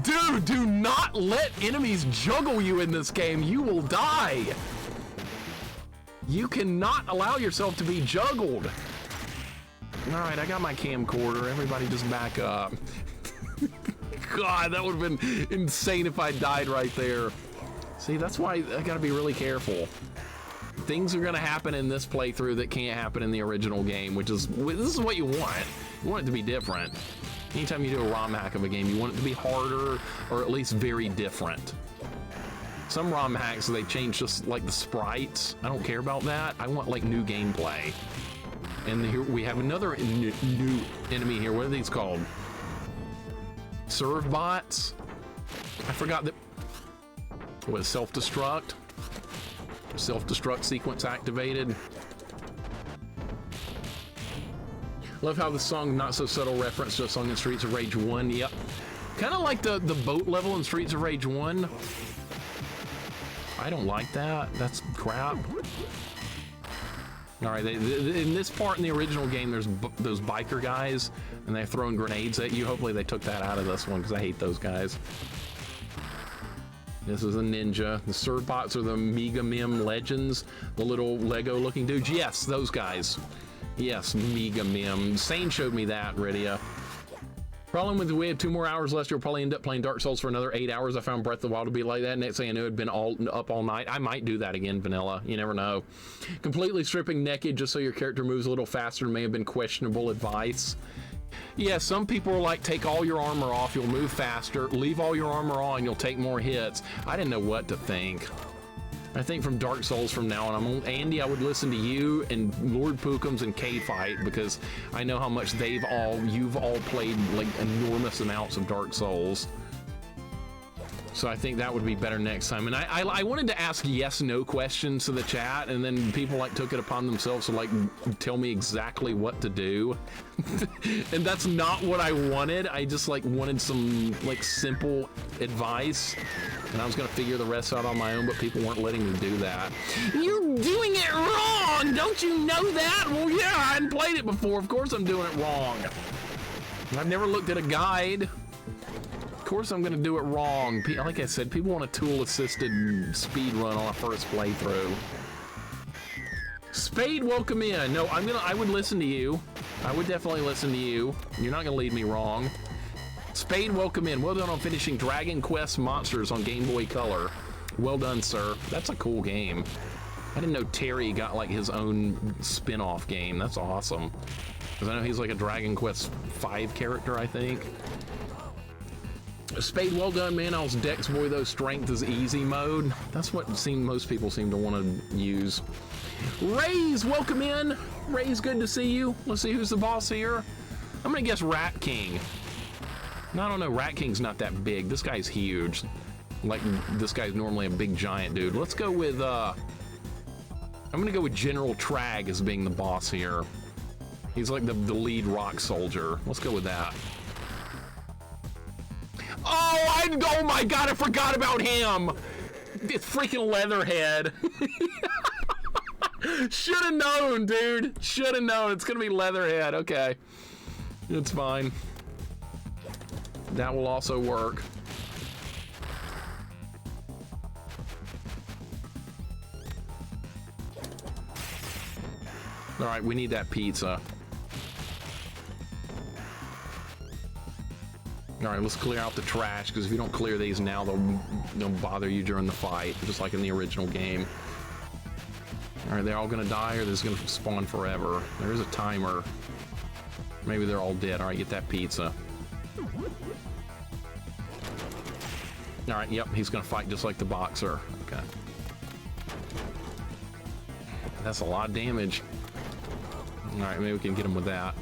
Dude, do not let enemies juggle you in this game. You will die. You cannot allow yourself to be juggled. All right, I got my camcorder. Everybody just back up. God, that would have been insane if I died right there. See, that's why I gotta be really careful. Things are gonna happen in this playthrough that can't happen in the original game, which is, this is what you want. You want it to be different. Anytime you do a ROM hack of a game, you want it to be harder or at least very different. Some ROM hacks, they change just like the sprites. I don't care about that. I want like new gameplay. And here we have another new enemy here. What are these called? Serve bots? I forgot that. What, self-destruct? Self-destruct sequence activated. Love how the song, not so subtle reference to a song in Streets of Rage 1. Yep. Kind of like the boat level in Streets of Rage 1. I don't like that. That's crap. All right, in this part in the original game, there's those biker guys, and they're throwing grenades at you. Hopefully they took that out of this one, because I hate those guys. This is a ninja. The Serbots are the Mega Mim Legends, the little Lego-looking dudes. Yes, those guys. Yes, Mega Mim. Sane showed me that, Rydia. Problem with we have 2 more hours left. You'll probably end up playing Dark Souls for another 8 hours. I found Breath of the Wild to be like that. Next thing I knew, it'd been up all night. I might do that again, Vanilla. You never know. Completely stripping naked just so your character moves a little faster may have been questionable advice. Yeah, some people are like, take all your armor off, you'll move faster. Leave all your armor on, you'll take more hits. I didn't know what to think. I think from Dark Souls from now on, Andy, I would listen to you and Lord Pookums and K-Fight, because I know how much you've all played like enormous amounts of Dark Souls. So I think that would be better next time. And I wanted to ask yes/no questions to the chat, and then people like took it upon themselves to like tell me exactly what to do. And that's not what I wanted. I just like wanted some like simple advice, and I was gonna figure the rest out on my own, but people weren't letting me do that. You're doing it wrong! Don't you know that? Well, yeah, I hadn't played it before. Of course I'm doing it wrong. I've never looked at a guide. Of course I'm gonna do it wrong. Like I said, people want a tool-assisted speed run on a first playthrough. Spade, welcome in. No, I would listen to you. I would definitely listen to you. You're not gonna lead me wrong. Spade, welcome in. Well done on finishing Dragon Quest Monsters on Game Boy Color. Well done, sir. That's a cool game. I didn't know Terry got like his own spin-off game. That's awesome. Because I know he's like a Dragon Quest V character, I think. Spade, well done, man. I was Dex Boy, though. Strength is easy mode. That's what most people seem to want to use. Ray's, welcome in. Ray's, good to see you. Let's see who's the boss here. I'm gonna guess Rat King. No, I don't know. Rat King's not that big. This guy's huge. Like, this guy's normally a big giant dude. Let's go with I'm gonna go with General Trag as being the boss here. He's like the lead rock soldier. Let's go with that. Oh my god, I forgot about him! It's freaking Leatherhead. Should have known, dude. Should have known. It's gonna be Leatherhead. Okay. It's fine. That will also work. All right, we need that pizza. All right, let's clear out the trash, because if you don't clear these now, they'll bother you during the fight, just like in the original game. All right, they're all gonna die, or this is gonna spawn forever. There is a timer. Maybe they're all dead. All right, get that pizza. All right, yep, he's gonna fight just like the boxer. Okay. That's a lot of damage. All right, maybe we can get him with that.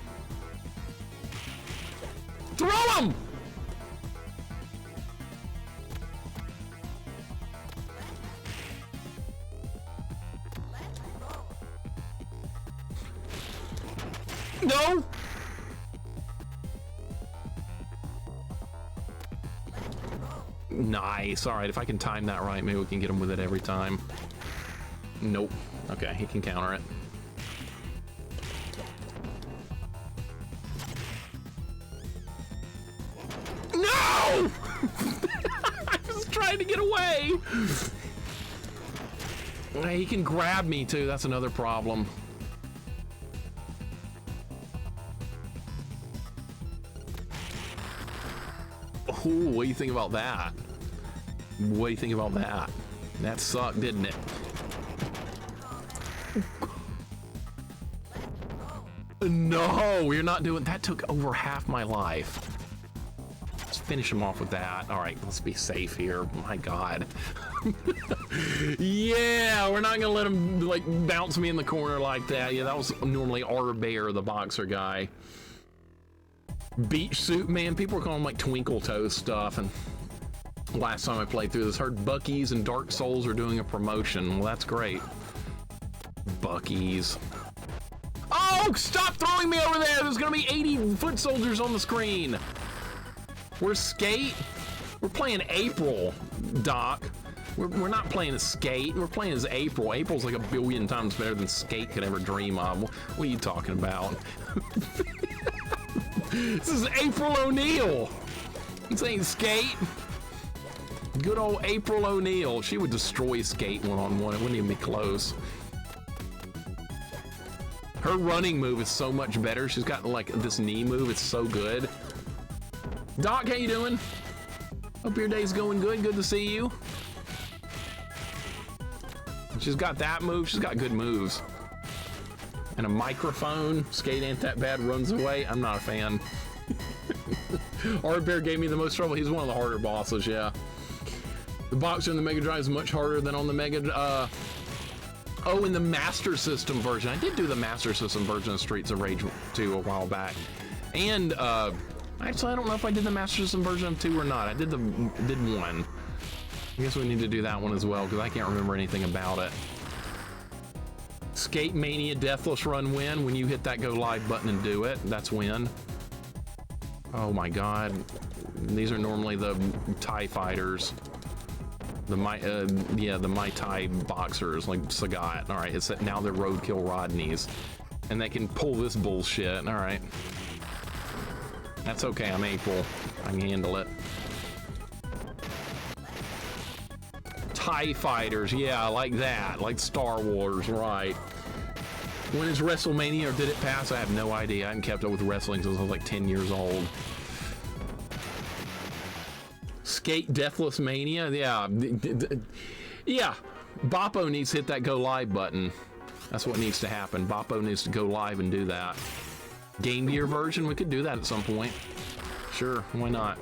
Throw him! No! Nice. All right, if I can time that right, maybe we can get him with it every time. Nope. Okay, he can counter it. No! I was trying to get away. He can grab me too. That's another problem. Ooh, what do you think about that? What do you think about that? That sucked, didn't it? No, we're not doing that. Took over half my life. Let's finish him off with that. All right, let's be safe here. My God. Yeah, we're not gonna let him like bounce me in the corner like that. Yeah, that was normally our bear, the boxer guy. Beach suit, man. People were calling him like Twinkle Toes stuff. And last time I played through this, heard Buc-ee's and Dark Souls are doing a promotion. Well, that's great. Buc-ee's. Oh, stop throwing me over there. There's gonna be 80 foot soldiers on the screen. We're Skate. We're playing April, Doc. We're not playing as Skate. We're playing as April. April's like a billion times better than Skate could ever dream of. What are you talking about? This is April O'Neil. This ain't Skate. Good old April O'Neil. She would destroy Skate one-on-one. It wouldn't even be close. Her running move is so much better. She's got like this knee move. It's so good. Doc, how you doing? Hope your day's going good. Good to see you. She's got that move. She's got good moves. And a microphone. Skate ain't that bad. Runs away. I'm not a fan. Art Bear gave me the most trouble. He's one of the harder bosses, yeah. The boxer in the Mega Drive is much harder than on the Mega... Oh, in the Master System version. I did do the Master System version of Streets of Rage 2 a while back. And, actually, I don't know if I did the Master System version of 2 or not. I did 1. I guess we need to do that one as well, because I can't remember anything about it. Skate Mania Deathless Run win. When you hit that go live button and do it, that's win. Oh my God. These are normally the TIE fighters. The Mai Tai boxers, like Sagat. All right, it's that now they're Roadkill Rodneys. And they can pull this bullshit. All right. That's okay, I'm April. I can handle it. TIE fighters, yeah, like that. Like Star Wars, right. When is WrestleMania, or did it pass? I have no idea. I haven't kept up with wrestling since I was like 10 years old. Skate Deathless Mania, yeah. Yeah, Boppo needs to hit that go live button. That's what needs to happen. Boppo needs to go live and do that. Game Gear version, we could do that at some point. Sure, why not?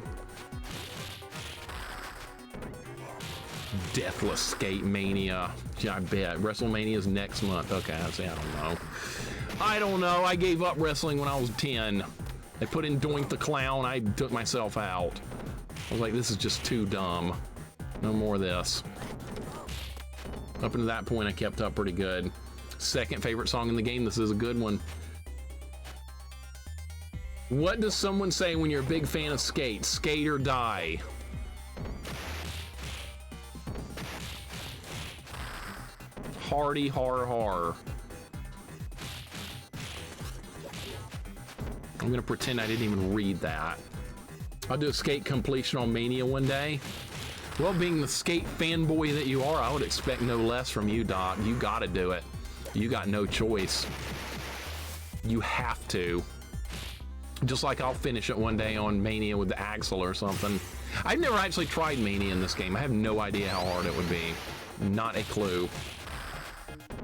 Deathless Skate Mania. Yeah, I bet. WrestleMania is next month. Okay, I don't know. I don't know. I gave up wrestling when I was 10. They put in Doink the Clown. I took myself out. I was like, this is just too dumb. No more of this. Up until that point, I kept up pretty good. Second favorite song in the game. This is a good one. What does someone say when you're a big fan of Skate? Skate or die. Hardy har har. I'm gonna pretend I didn't even read that. I'll do a Skate completion on Mania one day. Well, being the Skate fanboy that you are, I would expect no less from you, Doc. You gotta do it. You got no choice. You have to. Just like I'll finish it one day on Mania with the Axel or something. I've never actually tried Mania in this game. I have no idea how hard it would be. Not a clue.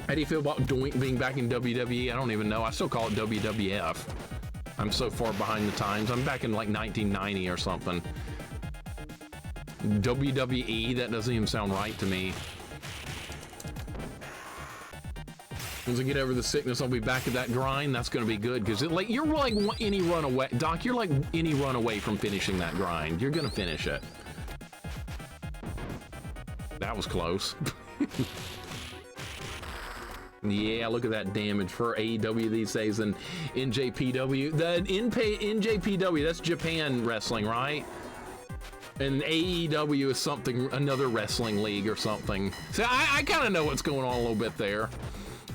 How do you feel about Doink being back in WWE? I don't even know. I still call it WWF. I'm so far behind the times. I'm back in like 1990 or something. WWE, that doesn't even sound right to me. Once I get over the sickness, I'll be back at that grind. That's going to be good because like you're like any run away, Doc. You're like any run away from finishing that grind. You're going to finish it. That was close. Yeah, look at that damage for AEW these days and NJPW. The NJPW, that's Japan wrestling, right? And AEW is something, another wrestling league or something. So I kind of know what's going on a little bit there.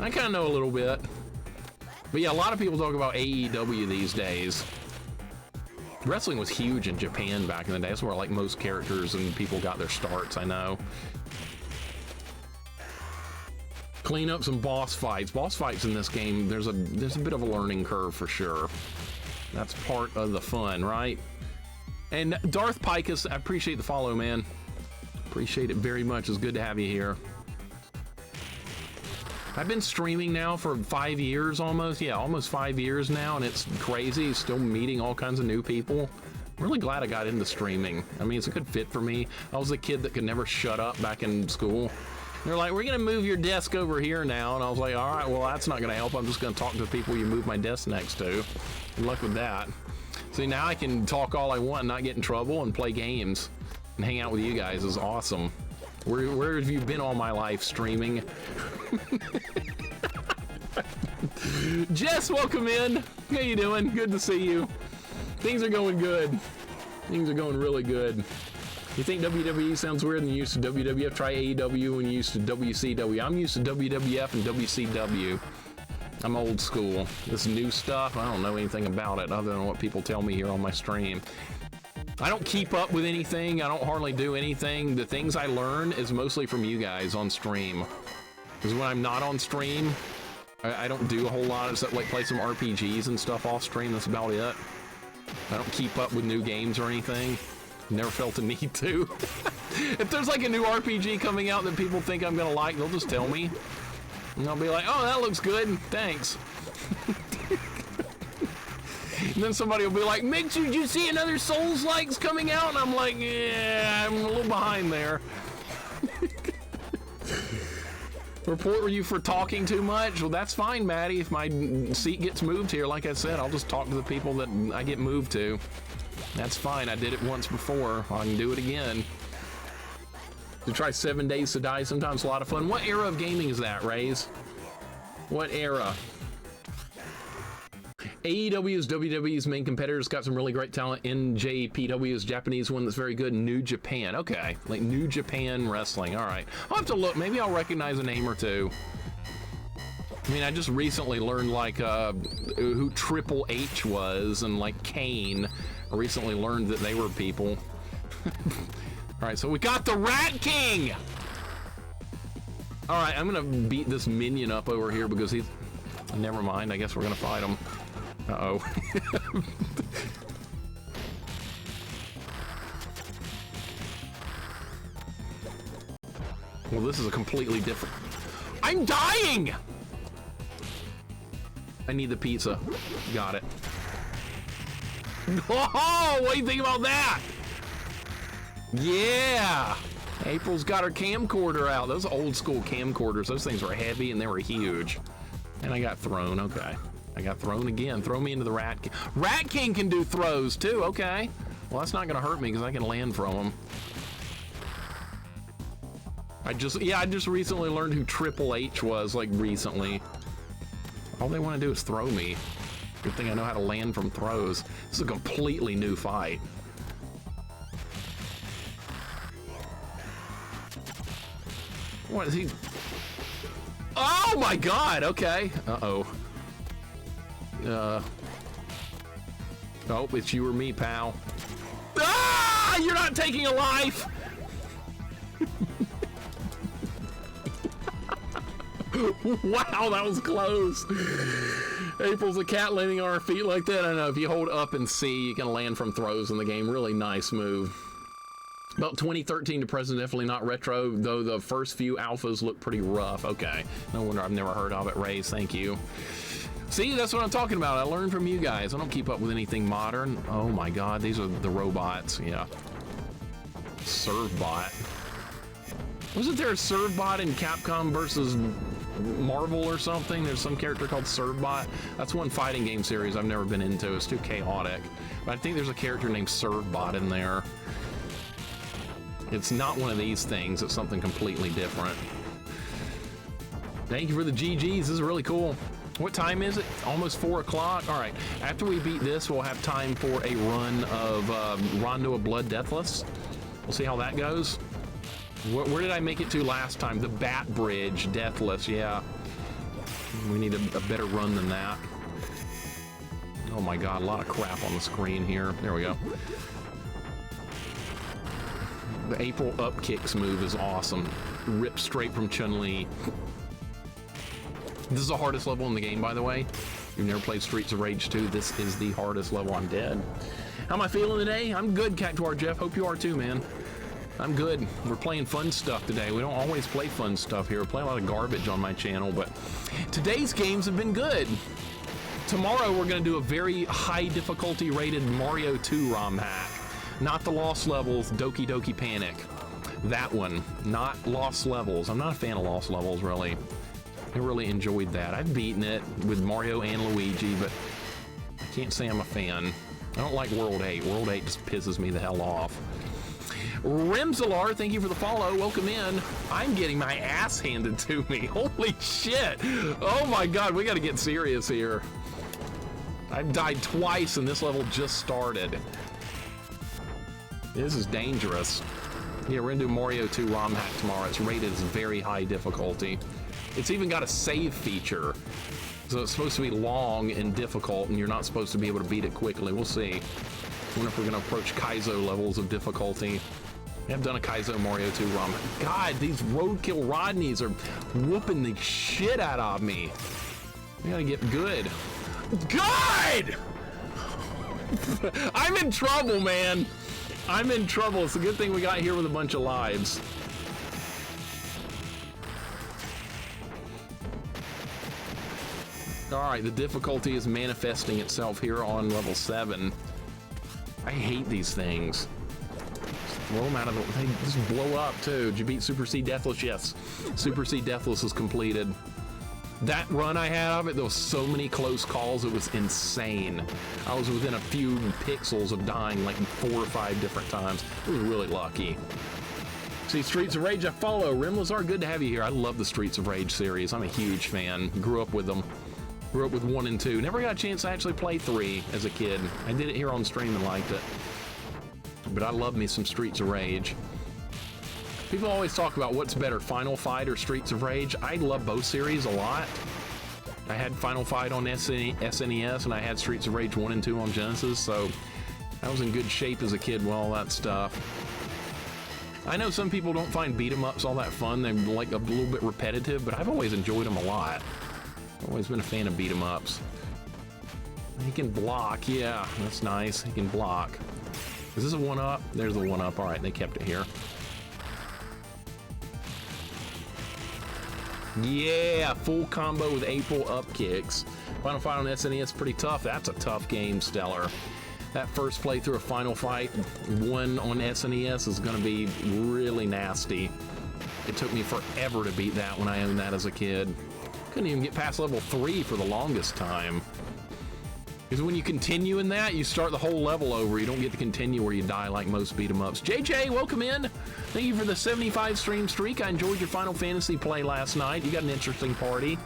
I kind of know a little bit. But yeah, a lot of people talk about AEW these days. Wrestling was huge in Japan back in the day. That's where like most characters and people got their starts, I know. Clean up some boss fights. Boss fights in this game, there's a bit of a learning curve for sure. That's part of the fun, right? And Darth Pikus, I appreciate the follow, man. Appreciate it very much. It's good to have you here. I've been streaming now for 5 years almost. Yeah, almost 5 years now, and it's crazy. Still meeting all kinds of new people. I'm really glad I got into streaming. I mean, it's a good fit for me. I was a kid that could never shut up back in school. They're like, we're gonna move your desk over here now. And I was like, all right, well, that's not gonna help. I'm just gonna talk to the people you move my desk next to. Good luck with that. See, now I can talk all I want and not get in trouble and play games and hang out with you guys is awesome. Where have you been all my life? Streaming? Jess, welcome in. How you doing? Good to see you. Things are going good. Things are going really good. You think WWE sounds weird and you used to WWF? Try AEW when you used to WCW. I'm used to WWF and WCW. I'm old school. This new stuff, I don't know anything about it other than what people tell me here on my stream. I don't keep up with anything. I don't hardly do anything. The things I learn is mostly from you guys on stream. Because when I'm not on stream, I don't do a whole lot except like play some RPGs and stuff off stream. That's about it. I don't keep up with new games or anything. Never felt a need to. If there's like a new RPG coming out that people think I'm gonna like, they'll just tell me. And I'll be like, oh, that looks good, thanks. And then somebody will be like, Mixer, did you see another Souls-likes coming out? And I'm like, yeah, I'm a little behind there. Report you for talking too much? Well, that's fine, Maddie. If my seat gets moved here, like I said, I'll just talk to the people that I get moved to. That's fine. I did it once before. I can do it again. To try 7 Days to Die, sometimes a lot of fun. What era of gaming is that, Raze? What era? AEW is WWE's main competitors. Got some really great talent. NJPW is Japanese one that's very good. New Japan. Okay. Like New Japan Wrestling. All right. I'll have to look. Maybe I'll recognize a name or two. I mean, I just recently learned like who Triple H was and like Kane. I recently learned that they were people. All right, so we got the Rat King. All right, I'm gonna beat this minion up over here because he's, never mind, I guess we're gonna fight him. Uh-oh. Well, this is a completely different, I'm dying. I need the pizza. Got it. Oh, what do you think about that? Yeah. April's got her camcorder out. Those old school camcorders, those things were heavy and they were huge. And I got thrown. Okay. I got thrown again. Throw me into the Rat King. Rat King can do throws too. Okay. Well, that's not going to hurt me because I can land from him. I just recently learned who Triple H was, like recently. All they want to do is throw me. Good thing I know how to land from throws. This is a completely new fight. What is he? Oh my God, okay. Uh-oh. Oh, it's you or me, pal. Ah! You're not taking a life! Wow, that was close. April's a cat landing on her feet like that. I know, if you hold up and C, you can land from throws in the game. Really nice move. About 2013 to present, definitely not retro, though the first few alphas look pretty rough. Okay, no wonder I've never heard of it, Rays. Thank you. See, that's what I'm talking about. I learned from you guys. I don't keep up with anything modern. Oh my God, these are the robots. Yeah. Servbot. Wasn't there a Servbot in Capcom versus Marvel or something? There's some character called Servbot. That's one fighting game series I've never been into. It's too chaotic. But I think there's a character named Servbot in there. It's not one of these things. It's something completely different. Thank you for the GGs. This is really cool. What time is it? Almost 4 o'clock. All right. After we beat this, we'll have time for a run of Rondo of Blood Deathless. We'll see how that goes. Where did I make it to last time? The Bat Bridge Deathless. Yeah. We need a better run than that. Oh my God, a lot of crap on the screen here. There we go. The April up kicks move is awesome. Ripped straight from Chun-Li. This is the hardest level in the game, by the way. If you've never played Streets of Rage 2, this is the hardest level. I'm dead. How am I feeling today? I'm good, Cactuar Jeff. Hope you are too, man. I'm good. We're playing fun stuff today. We don't always play fun stuff here. We play a lot of garbage on my channel, but today's games have been good. Tomorrow we're going to do a very high difficulty rated Mario 2 ROM hack. Not the Lost Levels, Doki Doki Panic. That one, not Lost Levels. I'm not a fan of Lost Levels, really. I really enjoyed that. I've beaten it with Mario and Luigi, but I can't say I'm a fan. I don't like World 8. World 8 just pisses me the hell off. Remzalar, thank you for the follow. Welcome in. I'm getting my ass handed to me. Holy shit. Oh my God, we gotta get serious here. I've died twice and this level just started. This is dangerous. Yeah, we're gonna do Mario 2 ROM hack tomorrow. It's rated as very high difficulty. It's even got a save feature. So it's supposed to be long and difficult, and you're not supposed to be able to beat it quickly. We'll see. I wonder if we're gonna approach Kaizo levels of difficulty. I have done a Kaizo Mario 2 ROM. God, these roadkill Rodneys are whooping the shit out of me. We gotta get good. God! I'm in trouble, man. I'm in trouble. It's a good thing we got here with a bunch of lives. All right, the difficulty is manifesting itself here on level 7. I hate these things. Just throw them out of the... They just blow up, too. Did you beat Super C Deathless? Yes. Super C Deathless is completed. That run I had of it, there was so many close calls, it was insane. I was within a few pixels of dying like 4 or 5 different times. It was really lucky. See, Streets of Rage I follow. Rimlazar, good to have you here. I love the Streets of Rage series. I'm a huge fan. Grew up with them. Grew up with 1 and 2. Never got a chance to actually play 3 as a kid. I did it here on stream and liked it. But I love me some Streets of Rage. People always talk about what's better, Final Fight or Streets of Rage. I love both series a lot. I had Final Fight on SNES and I had Streets of Rage 1 and 2 on Genesis, so I was in good shape as a kid with all that stuff. I know some people don't find beat-em-ups all that fun. They're like a little bit repetitive, but I've always enjoyed them a lot. I've always been a fan of beat-em-ups. He can block, yeah, that's nice. He can block. Is this a 1-up? There's a 1-up. All right, they kept it here. Yeah, full combo with April up kicks. Final Fight on SNES, pretty tough. That's a tough game, Stellar. That first playthrough of Final Fight 1 on SNES is going to be really nasty. It took me forever to beat that when I owned that as a kid. Couldn't even get past level 3 for the longest time. Because when you continue in that, you start the whole level over. You don't get to continue where you die like most beat 'em ups. JJ, welcome in. Thank you for the 75 stream streak. I enjoyed your Final Fantasy play last night. You got an interesting party.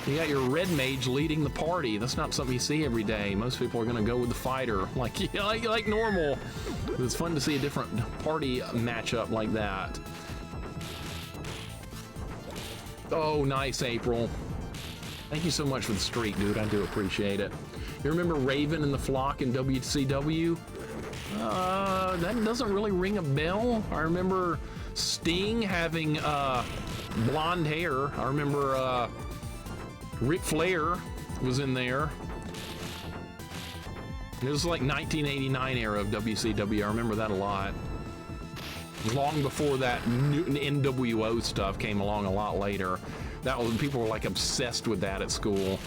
You got your red mage leading the party. That's not something you see every day. Most people are going to go with the fighter, like normal. It's fun to see a different party matchup like that. Oh, nice, April. Thank you so much for the streak, dude. I do appreciate it. You remember Raven and the Flock in WCW? That doesn't really ring a bell. I remember Sting having blonde hair. I remember Ric Flair was in there. It was like 1989 era of WCW. I remember that a lot. Long before that NWO stuff came along a lot later. That was, people were like obsessed with that at school.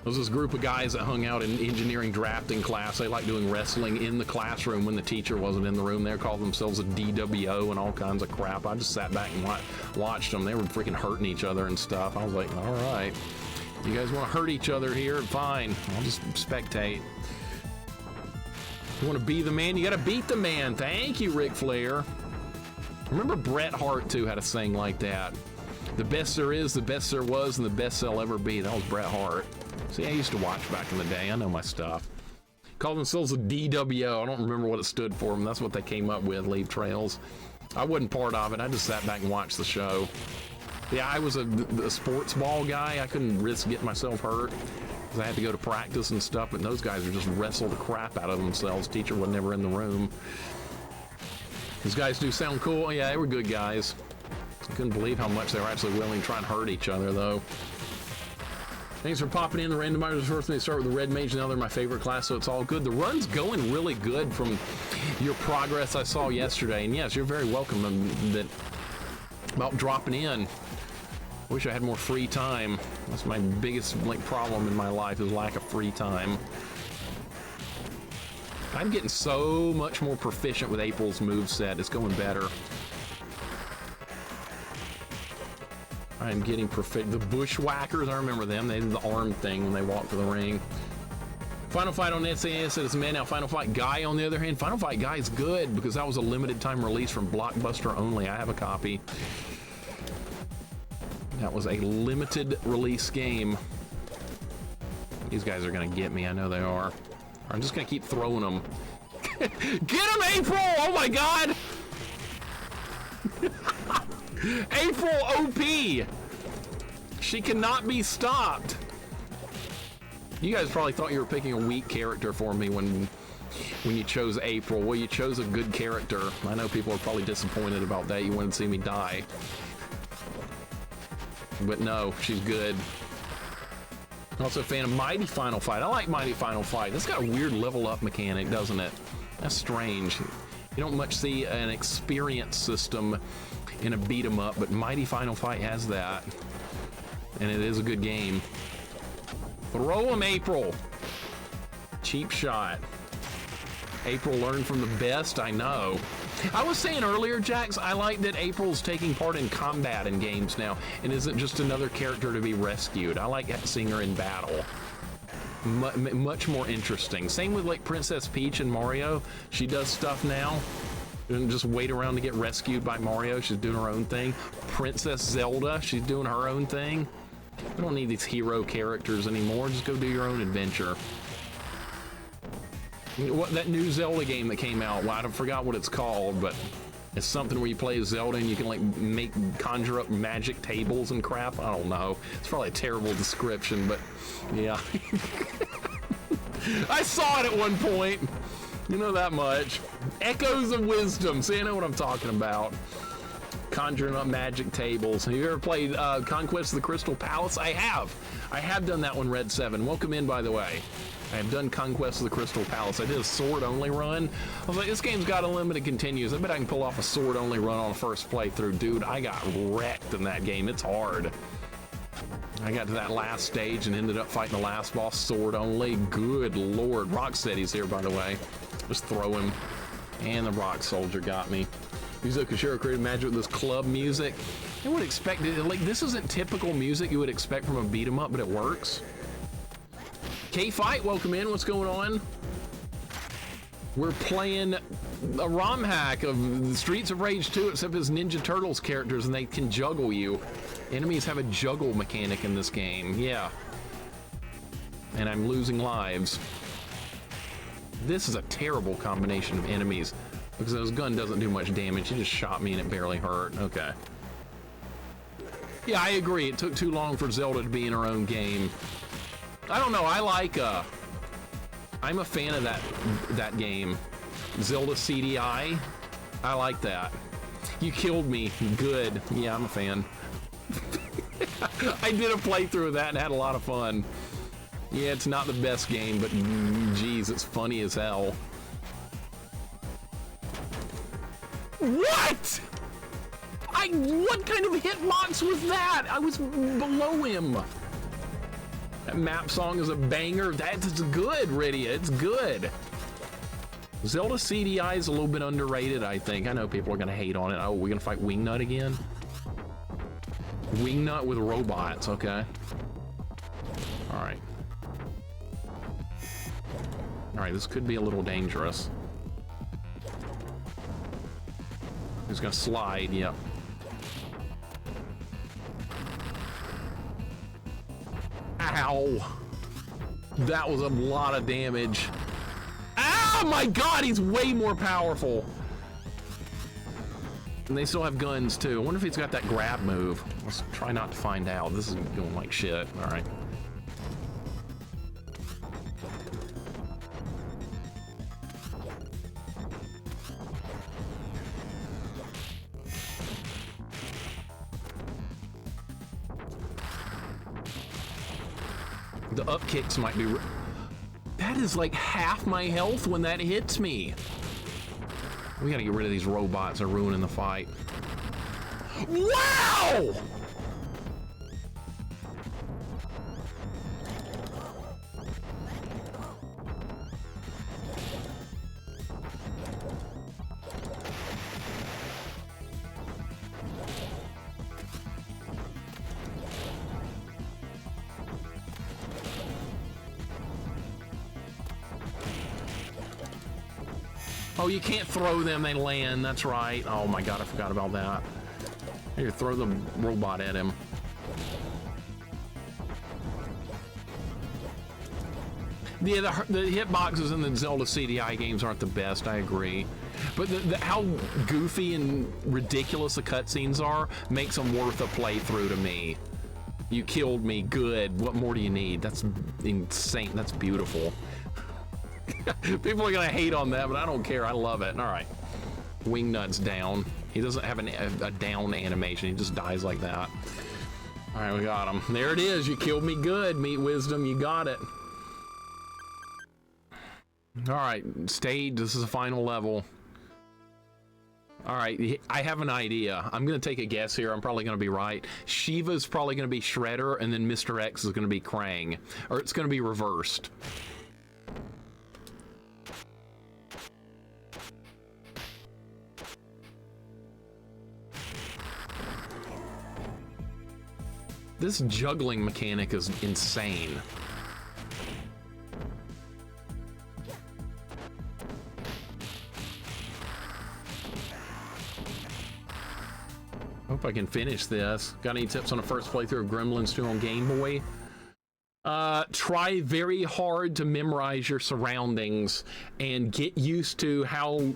There was this group of guys that hung out in engineering drafting class. They liked doing wrestling in the classroom when the teacher wasn't in the room. They called themselves a DWO and all kinds of crap. I just sat back and watched them. They were freaking hurting each other and stuff. I was like, all right, you guys want to hurt each other here? Fine, I'll just spectate. You want to be the man? You got to beat the man. Thank you, Ric Flair. Remember Bret Hart too had a saying like that. The best there is, the best there was, and the best there'll ever be. That was Bret Hart. See, I used to watch back in the day. I know my stuff. Called themselves a DWO. I don't remember what it stood for. That's what they came up with, Leave Trails. I wasn't part of it. I just sat back and watched the show. Yeah, I was a sports ball guy. I couldn't risk getting myself hurt because I had to go to practice and stuff, but those guys would just wrestle the crap out of themselves. Teacher was never in the room. These guys do sound cool. Yeah, they were good guys. I couldn't believe how much they were actually willing to try and hurt each other, though. Thanks for popping in. The randomizers first, they start with the red mage. Now they're my favorite class, so it's all good. The run's going really good from your progress I saw yesterday. And yes, you're very welcome about dropping in. Wish I had more free time. That's my biggest problem in my life is lack of free time. I'm getting so much more proficient with April's moveset. It's going better. I'm getting perfect. The Bushwhackers, I remember them. They did the arm thing when they walked to the ring. Final Fight on SAS says, man, now Final Fight Guy on the other hand. Final Fight Guy is good because that was a limited time release from Blockbuster only. I have a copy. That was a limited release game. These guys are going to get me. I know they are. I'm just going to keep throwing them. Get him, April! Oh my God! April OP! She cannot be stopped. You guys probably thought you were picking a weak character for me when you chose April. Well, you chose a good character. I know people are probably disappointed about that. You wanted to see me die. But no, she's good. Also a fan of Mighty Final Fight. I like Mighty Final Fight. It's got a weird level up mechanic, doesn't it? That's strange. You don't much see an experience system in a beat 'em up, but Mighty Final Fight has that. And it is a good game. Throw him, April. Cheap shot. April learned from the best, I know. I was saying earlier, Jax, I like that April's taking part in combat in games now and isn't just another character to be rescued. I like seeing her in battle. Much more interesting. Same with like Princess Peach and Mario. She does stuff now. Doesn't just wait around to get rescued by Mario. She's doing her own thing. Princess Zelda, she's doing her own thing. We don't need these hero characters anymore. Just go do your own adventure. What that new Zelda game that came out, well, I forgot what it's called, but it's something where you play as Zelda and you can like conjure up magic tables and crap. I don't know. It's probably a terrible description, but yeah. I saw it at one point. You know that much. Echoes of Wisdom. See, I know what I'm talking about. Conjuring up magic tables. Have you ever played Conquest of the Crystal Palace? I have. I have done that one, Red 7. Welcome in, by the way. I have done Conquest of the Crystal Palace. I did a sword-only run. I was like, this game's got unlimited continues. I bet I can pull off a sword-only run on a first playthrough. Dude, I got wrecked in that game. It's hard. I got to that last stage and ended up fighting the last boss sword-only. Good Lord. Rocksteady's here, by the way. Just throw him. And the Rock Soldier got me. Yuzo Koshiro created magic with this club music. I would expect it. Like, this isn't typical music you would expect from a beat 'em up, but it works. K-Fight, welcome in. What's going on? We're playing a ROM hack of the Streets of Rage 2, except as Ninja Turtles characters, and they can juggle you. Enemies have a juggle mechanic in this game, yeah. And I'm losing lives. This is a terrible combination of enemies, because this gun doesn't do much damage. He just shot me and it barely hurt. Okay. Yeah, I agree. It took too long for Zelda to be in her own game. I don't know. I like, I'm a fan of that game. Zelda CDI. I like that. You killed me. Good. Yeah, I'm a fan. I did a playthrough of that and had a lot of fun. Yeah, it's not the best game, but geez, it's funny as hell. What? What kind of hitbox was that? I was below him. That map song is a banger. That's good, Rydia. It's good. Zelda CDI is a little bit underrated, I think. I know people are gonna hate on it. Oh, we're gonna fight Wingnut again? Wingnut with robots, okay. All right. All right, this could be a little dangerous. He's gonna slide, yep. Ow! That was a lot of damage. Oh my god, he's way more powerful. And they still have guns too. I wonder if he's got that grab move. Let's try not to find out. This is going like shit. All right. The up kicks might be... That is like half my health when that hits me. We gotta get rid of these robots. They're ruining the fight. Wow! Oh, you can't throw them, they land, that's right. Oh my god, I forgot about that. Here, throw the robot at him. Yeah, the hitboxes in the Zelda CDI games aren't the best, I agree. But how goofy and ridiculous the cutscenes are makes them worth a playthrough to me. You killed me, good. What more do you need? That's insane, that's beautiful. People are gonna hate on that, but I don't care. I love it. All right, Wingnut's down. He doesn't have a down animation. He just dies like that. All right, we got him. There it is. You killed me good, Meat Wisdom. You got it. All right, stage. This is the final level. All right, I have an idea. I'm gonna take a guess here. I'm probably gonna be right. Shiva's probably gonna be Shredder, and then Mr. X is gonna be Krang, or it's gonna be reversed. This juggling mechanic is insane. Hope I can finish this. Got any tips on a first playthrough of Gremlins 2 on Game Boy? Try very hard to memorize your surroundings and get used to how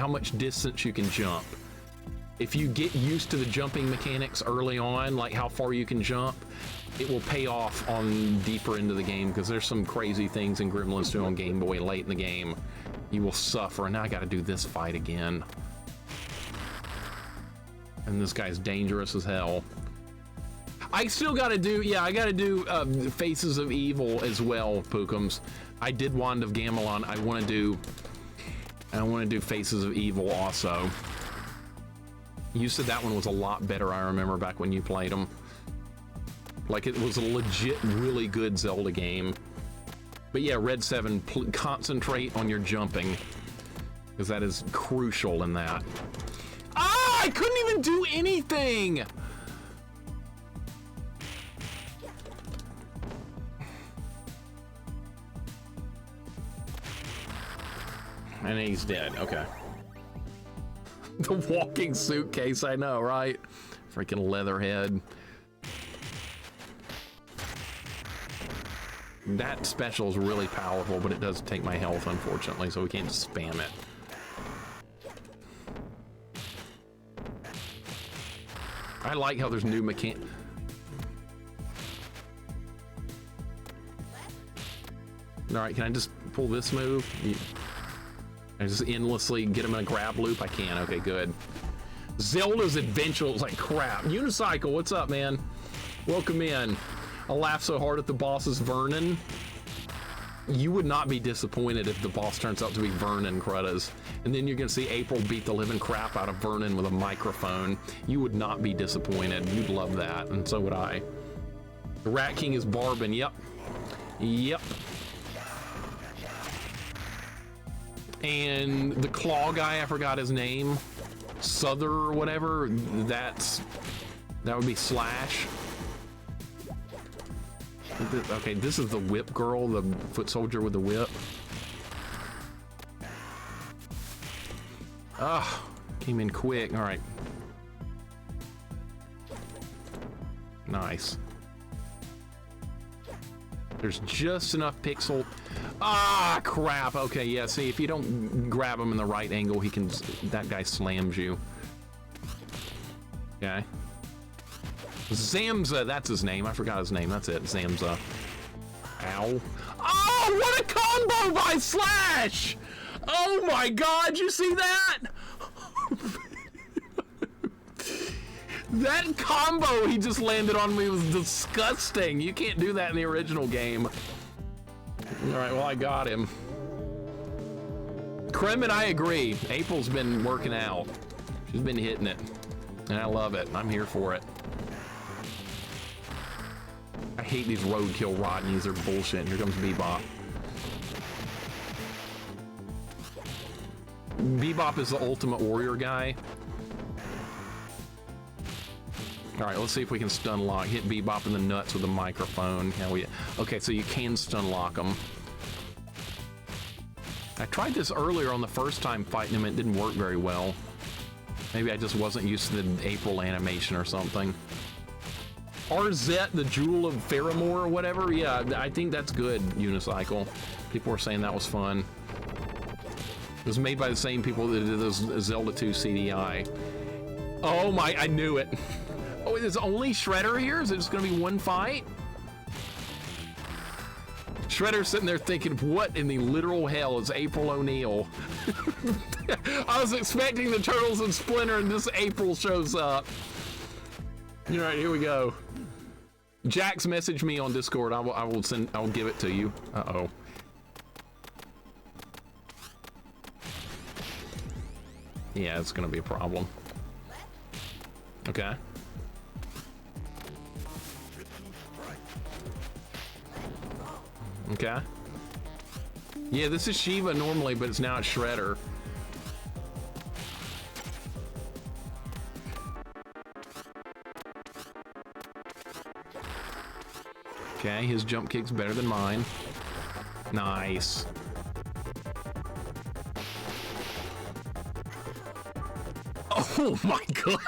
much distance you can jump. If you get used to the jumping mechanics early on, like how far you can jump, it will pay off on deeper into the game, because there's some crazy things in Gremlins 2 on Game Boy late in the game. You will suffer, and now I gotta do this fight again. And this guy's dangerous as hell. I still gotta do, yeah, I gotta do Faces of Evil as well, Pookums. I did Wand of Gamelon. I wanna do Faces of Evil also. You said that one was a lot better, I remember, back when you played them. Like, it was a legit, really good Zelda game. But yeah, Red 7, concentrate on your jumping, because that is crucial in that. Ah, I couldn't even do anything! And he's dead. Okay. The walking suitcase, I know, right? Freaking leatherhead. That special is really powerful, but it does take my health, unfortunately, so we can't just spam it. I like how there's new mechanics. All right, can I just pull this move? I just endlessly get him in a grab loop? I can. Okay, good. Zelda's Adventure was like crap. Unicycle, what's up, man? Welcome in. I laughed so hard at the boss's Vernon. You would not be disappointed if the boss turns out to be Vernon, Cruddas. And then you're gonna see April beat the living crap out of Vernon with a microphone. You would not be disappointed. You'd love that, and so would I. The Rat King is Barbin. Yep. Yep. And the claw guy, I forgot his name. Souther or whatever. That would be Slash. Okay, this is the whip girl, the foot soldier with the whip. Ah, came in quick. All right. Nice. There's just enough pixel. Ah, crap. Okay, yeah, see, if you don't grab him in the right angle, he can, that guy slams you. Okay. Zamza, that's his name. I forgot his name. That's it, Zamza. Ow. Oh, what a combo by Slash! Oh my God, you see that? That combo he just landed on me was disgusting. You can't do that in the original game. All right, well, I got him. Krem and I agree. April's been working out. She's been hitting it, and I love it. I'm here for it. I hate these roadkill Rodneys. They're bullshit. Here comes Bebop. Bebop is the ultimate warrior guy. All right, let's see if we can stun lock. Hit Bebop in the nuts with a microphone. Okay, so you can stun lock him. I tried this earlier on the first time fighting him. It didn't work very well. Maybe I just wasn't used to the April animation or something. RZ, the Jewel of Faramore or whatever. Yeah, I think that's good, Unicycle. People were saying that was fun. It was made by the same people that did those Zelda 2 CDI. Oh my, I knew it. Oh, there's only Shredder here? Is it just gonna be one fight? Shredder's sitting there thinking, what in the literal hell is April O'Neil? I was expecting the Turtles and Splinter, and this April shows up. All right, here we go. Jax messaged me on Discord. I'll give it to you. Uh-oh. Yeah, it's gonna be a problem. Okay. Okay. Yeah, this is Shiva normally, but it's now a Shredder. Okay, his jump kick's better than mine. Nice. Oh my God.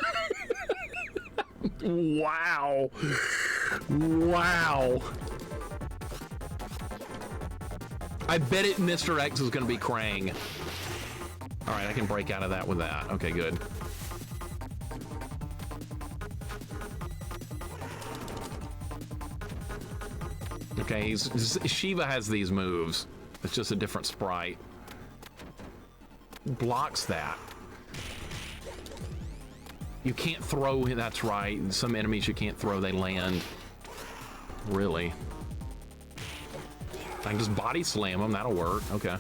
Wow. Wow. I bet it Mr. X is going to be Krang. All right, I can break out of that with that. Okay, good. Okay, Shiva has these moves. It's just a different sprite. Blocks that. You can't throw, that's right. Some enemies you can't throw, they land. Really? I can just body slam them, that'll work. Okay.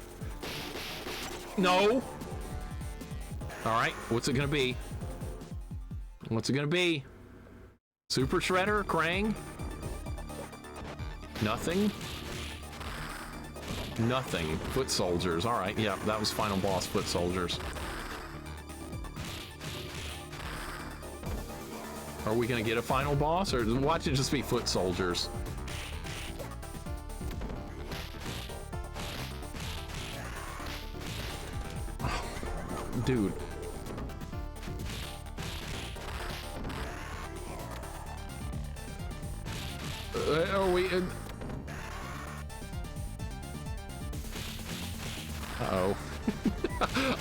No! Alright, what's it gonna be? What's it gonna be? Super Shredder? Krang? Nothing? Nothing. Foot Soldiers. Alright, yeah, that was final boss, Foot Soldiers. Are we gonna get a final boss, or watch it just be Foot Soldiers? dude. Are we... Uh-oh.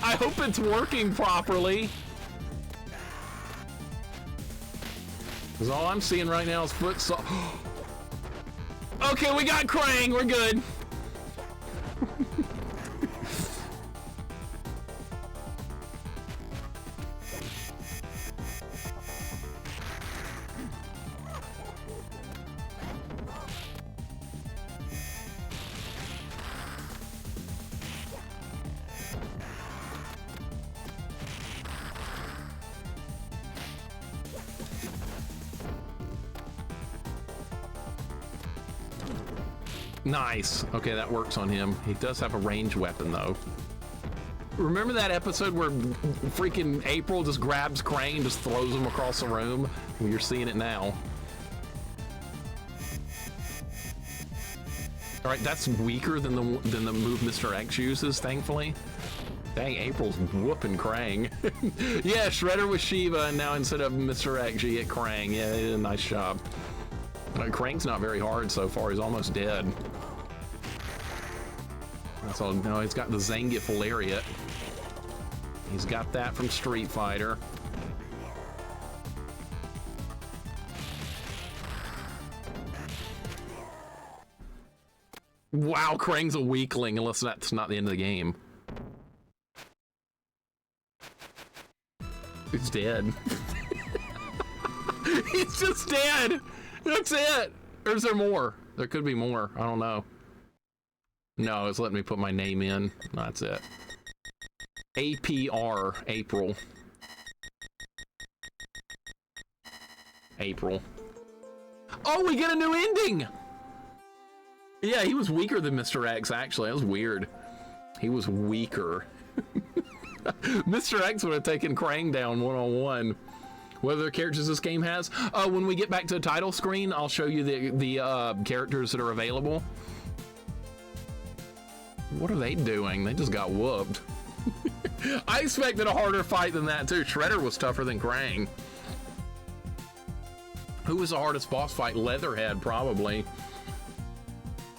I hope it's working properly. Because all I'm seeing right now is foot saw. Okay, we got Krang. We're good. Nice. Okay, that works on him. He does have a ranged weapon, though. Remember that episode where freaking April just grabs Krang and just throws him across the room? Well, you're seeing it now. All right, that's weaker than the move Mr. X uses, thankfully. Dang, April's whooping Krang. Yeah, Shredder with Shiva, and now instead of Mr. X, you get Krang. Yeah, they did a nice job. Krang's not very hard so far. He's almost dead. That's all. No, he's got the Zangief Lariat. He's got that from Street Fighter. Wow, Krang's a weakling, unless that's not the end of the game. He's dead. He's just dead. That's it. Or is there more? There could be more. I don't know. No, it's letting me put my name in. That's it. APR, April. April. Oh, we get a new ending! Yeah, he was weaker than Mr. X, actually. That was weird. He was weaker. Mr. X would have taken Krang down one-on-one. What other characters this game has? When we get back to the title screen, I'll show you the characters that are available. What are they doing? They just got whooped. I expected a harder fight than that too. Shredder was tougher than Krang. Who was the hardest boss fight? Leatherhead, probably.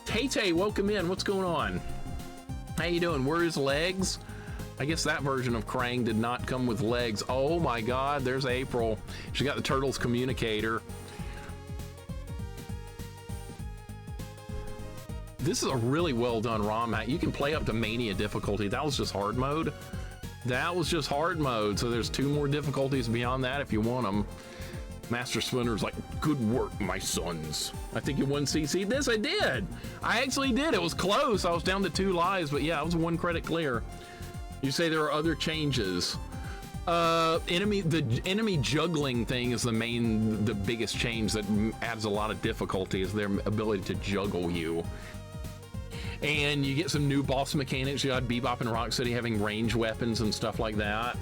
Tay-Tay, welcome in. What's going on? How you doing? Where are his legs? I guess that version of Krang did not come with legs. Oh my God, there's April. She got the Turtles communicator. This is a really well done ROM hack. You can play up to Mania difficulty. That was just hard mode. That was just hard mode. So there's 2 more difficulties beyond that if you want them. Master Splinter's like, good work, my sons. I think you won CC. This I did. I actually did. It was close. I was down to 2 lives, but yeah, I was 1 credit clear. You say there are other changes. The enemy juggling thing is the biggest change that adds a lot of difficulty, is their ability to juggle you. And you get some new boss mechanics. You got Bebop and Rocksteady having range weapons and stuff like that.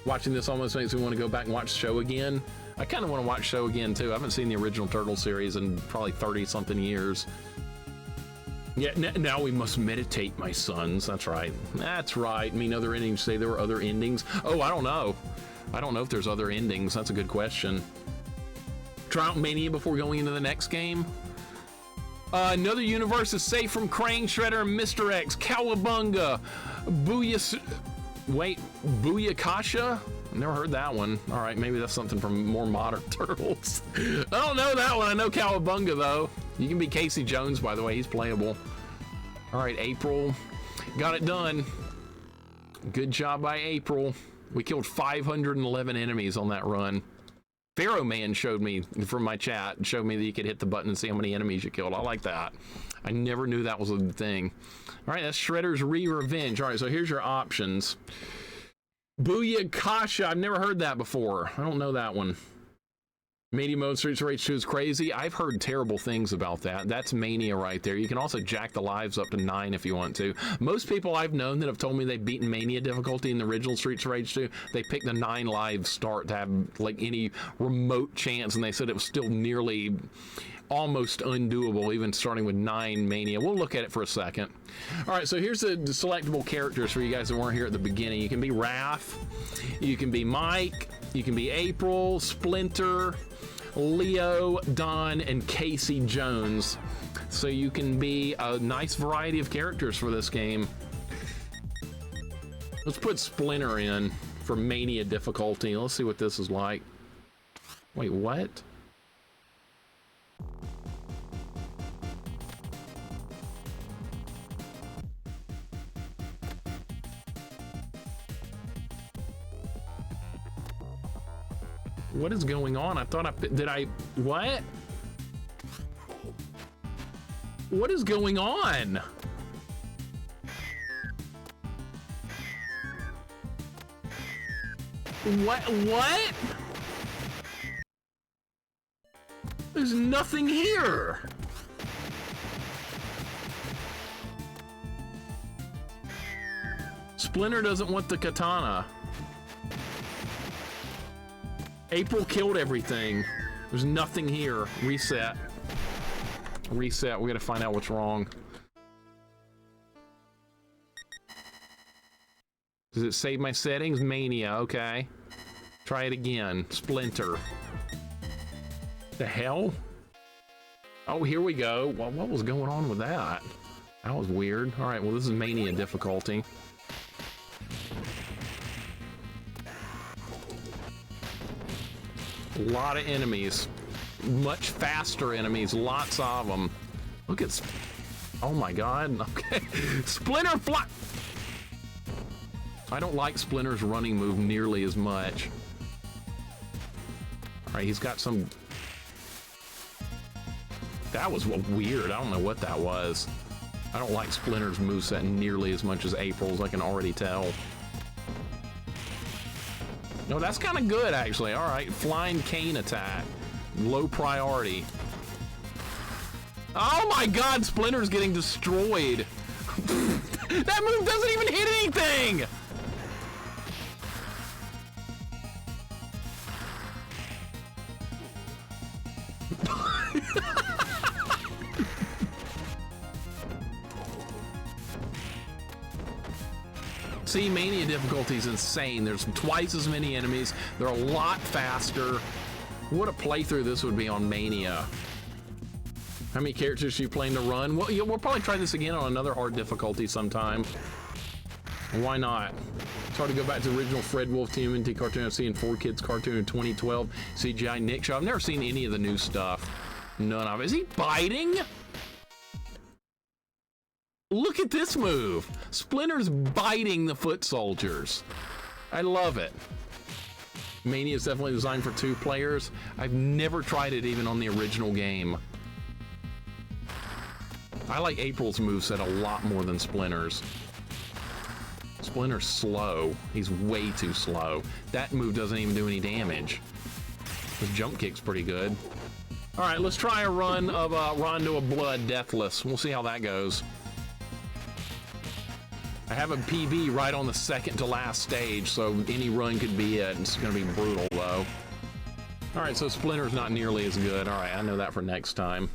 Watching this almost makes me want to go back and watch the show again. I kind of want to watch the show again too. I haven't seen the original Turtle series in probably 30-something years. Yeah, now we must meditate, my sons. That's right. That's right. I mean, other endings, say there were other endings. Oh, I don't know. I don't know if there's other endings. That's a good question. Try out Mania before going into the next game. Another universe is safe from Krang, Shredder, and Mr. X. Cowabunga. Booyakasha? Never heard that one. All right, maybe that's something from more modern Turtles. I don't know that one. I know Cowabunga, though. You can be Casey Jones, by the way. He's playable. All right, April. Got it done. Good job by April. We killed 511 enemies on that run. Pharaoh Man showed me from my chat, showed me that you could hit the button and see how many enemies you killed. I like that. I never knew that was a thing. All right, that's Shredder's Re Revenge. All right, so here's your options. Booyakasha, I've never heard that before. I don't know that one. Mania mode Streets of Rage 2 is crazy. I've heard terrible things about that. That's Mania right there. You can also jack the lives up to 9 if you want to. Most people I've known that have told me they've beaten Mania difficulty in the original Streets of Rage 2, they picked the 9 lives start to have like any remote chance, and they said it was still nearly almost undoable, even starting with 9 Mania. We'll look at it for a second. All right, so here's the selectable characters for you guys that weren't here at the beginning. You can be Raph, you can be Mike, you can be April, Splinter, Leo, Don, and Casey Jones. So you can be a nice variety of characters for this game. Let's put Splinter in for Mania difficulty. Let's see what this is like. Wait, what? What is going on? I thought what? What is going on? What? There's nothing here. Splinter doesn't want the katana. April killed everything. There's nothing here. Reset. Reset. We gotta find out what's wrong. Does it save my settings? Mania. Okay. Try it again. Splinter. The hell? Oh, here we go. Well, what was going on with that? That was weird. All right. Well, this is Mania difficulty. A lot of enemies, much faster enemies, lots of them. Look at, oh my God, okay. Splinter fly. I don't like Splinter's running move nearly as much. All right, he's got some, that was weird. I don't know what that was. I don't like Splinter's moveset nearly as much as April's, I can already tell. No, that's kind of good, actually. All right, flying cane attack. Low priority. Oh my God, Splinter's getting destroyed. That move doesn't even hit anything! See, Mania difficulty is insane. There's twice as many enemies. They're a lot faster. What a playthrough this would be on Mania. How many characters are you planning to run? Well, yeah, we'll probably try this again on another hard difficulty sometime. Why not? It's hard to go back to the original Fred Wolf TMNT cartoon. I've seen 4Kids cartoon in 2012. CGI Nick Show. I've never seen any of the new stuff. None of it. Is he biting? Look at this move. Splinter's biting the foot soldiers. I love it. Mania is definitely designed for 2 players. I've never tried it even on the original game. I like April's moveset a lot more than Splinter's. Splinter's slow. He's way too slow. That move doesn't even do any damage. His jump kick's pretty good. All right, let's try a run of Rondo of Blood Deathless. We'll see how that goes. I have a PB right on the second to last stage, so any run could be it. It's gonna be brutal though. All right, so Splinter's not nearly as good. All right, I know that for next time.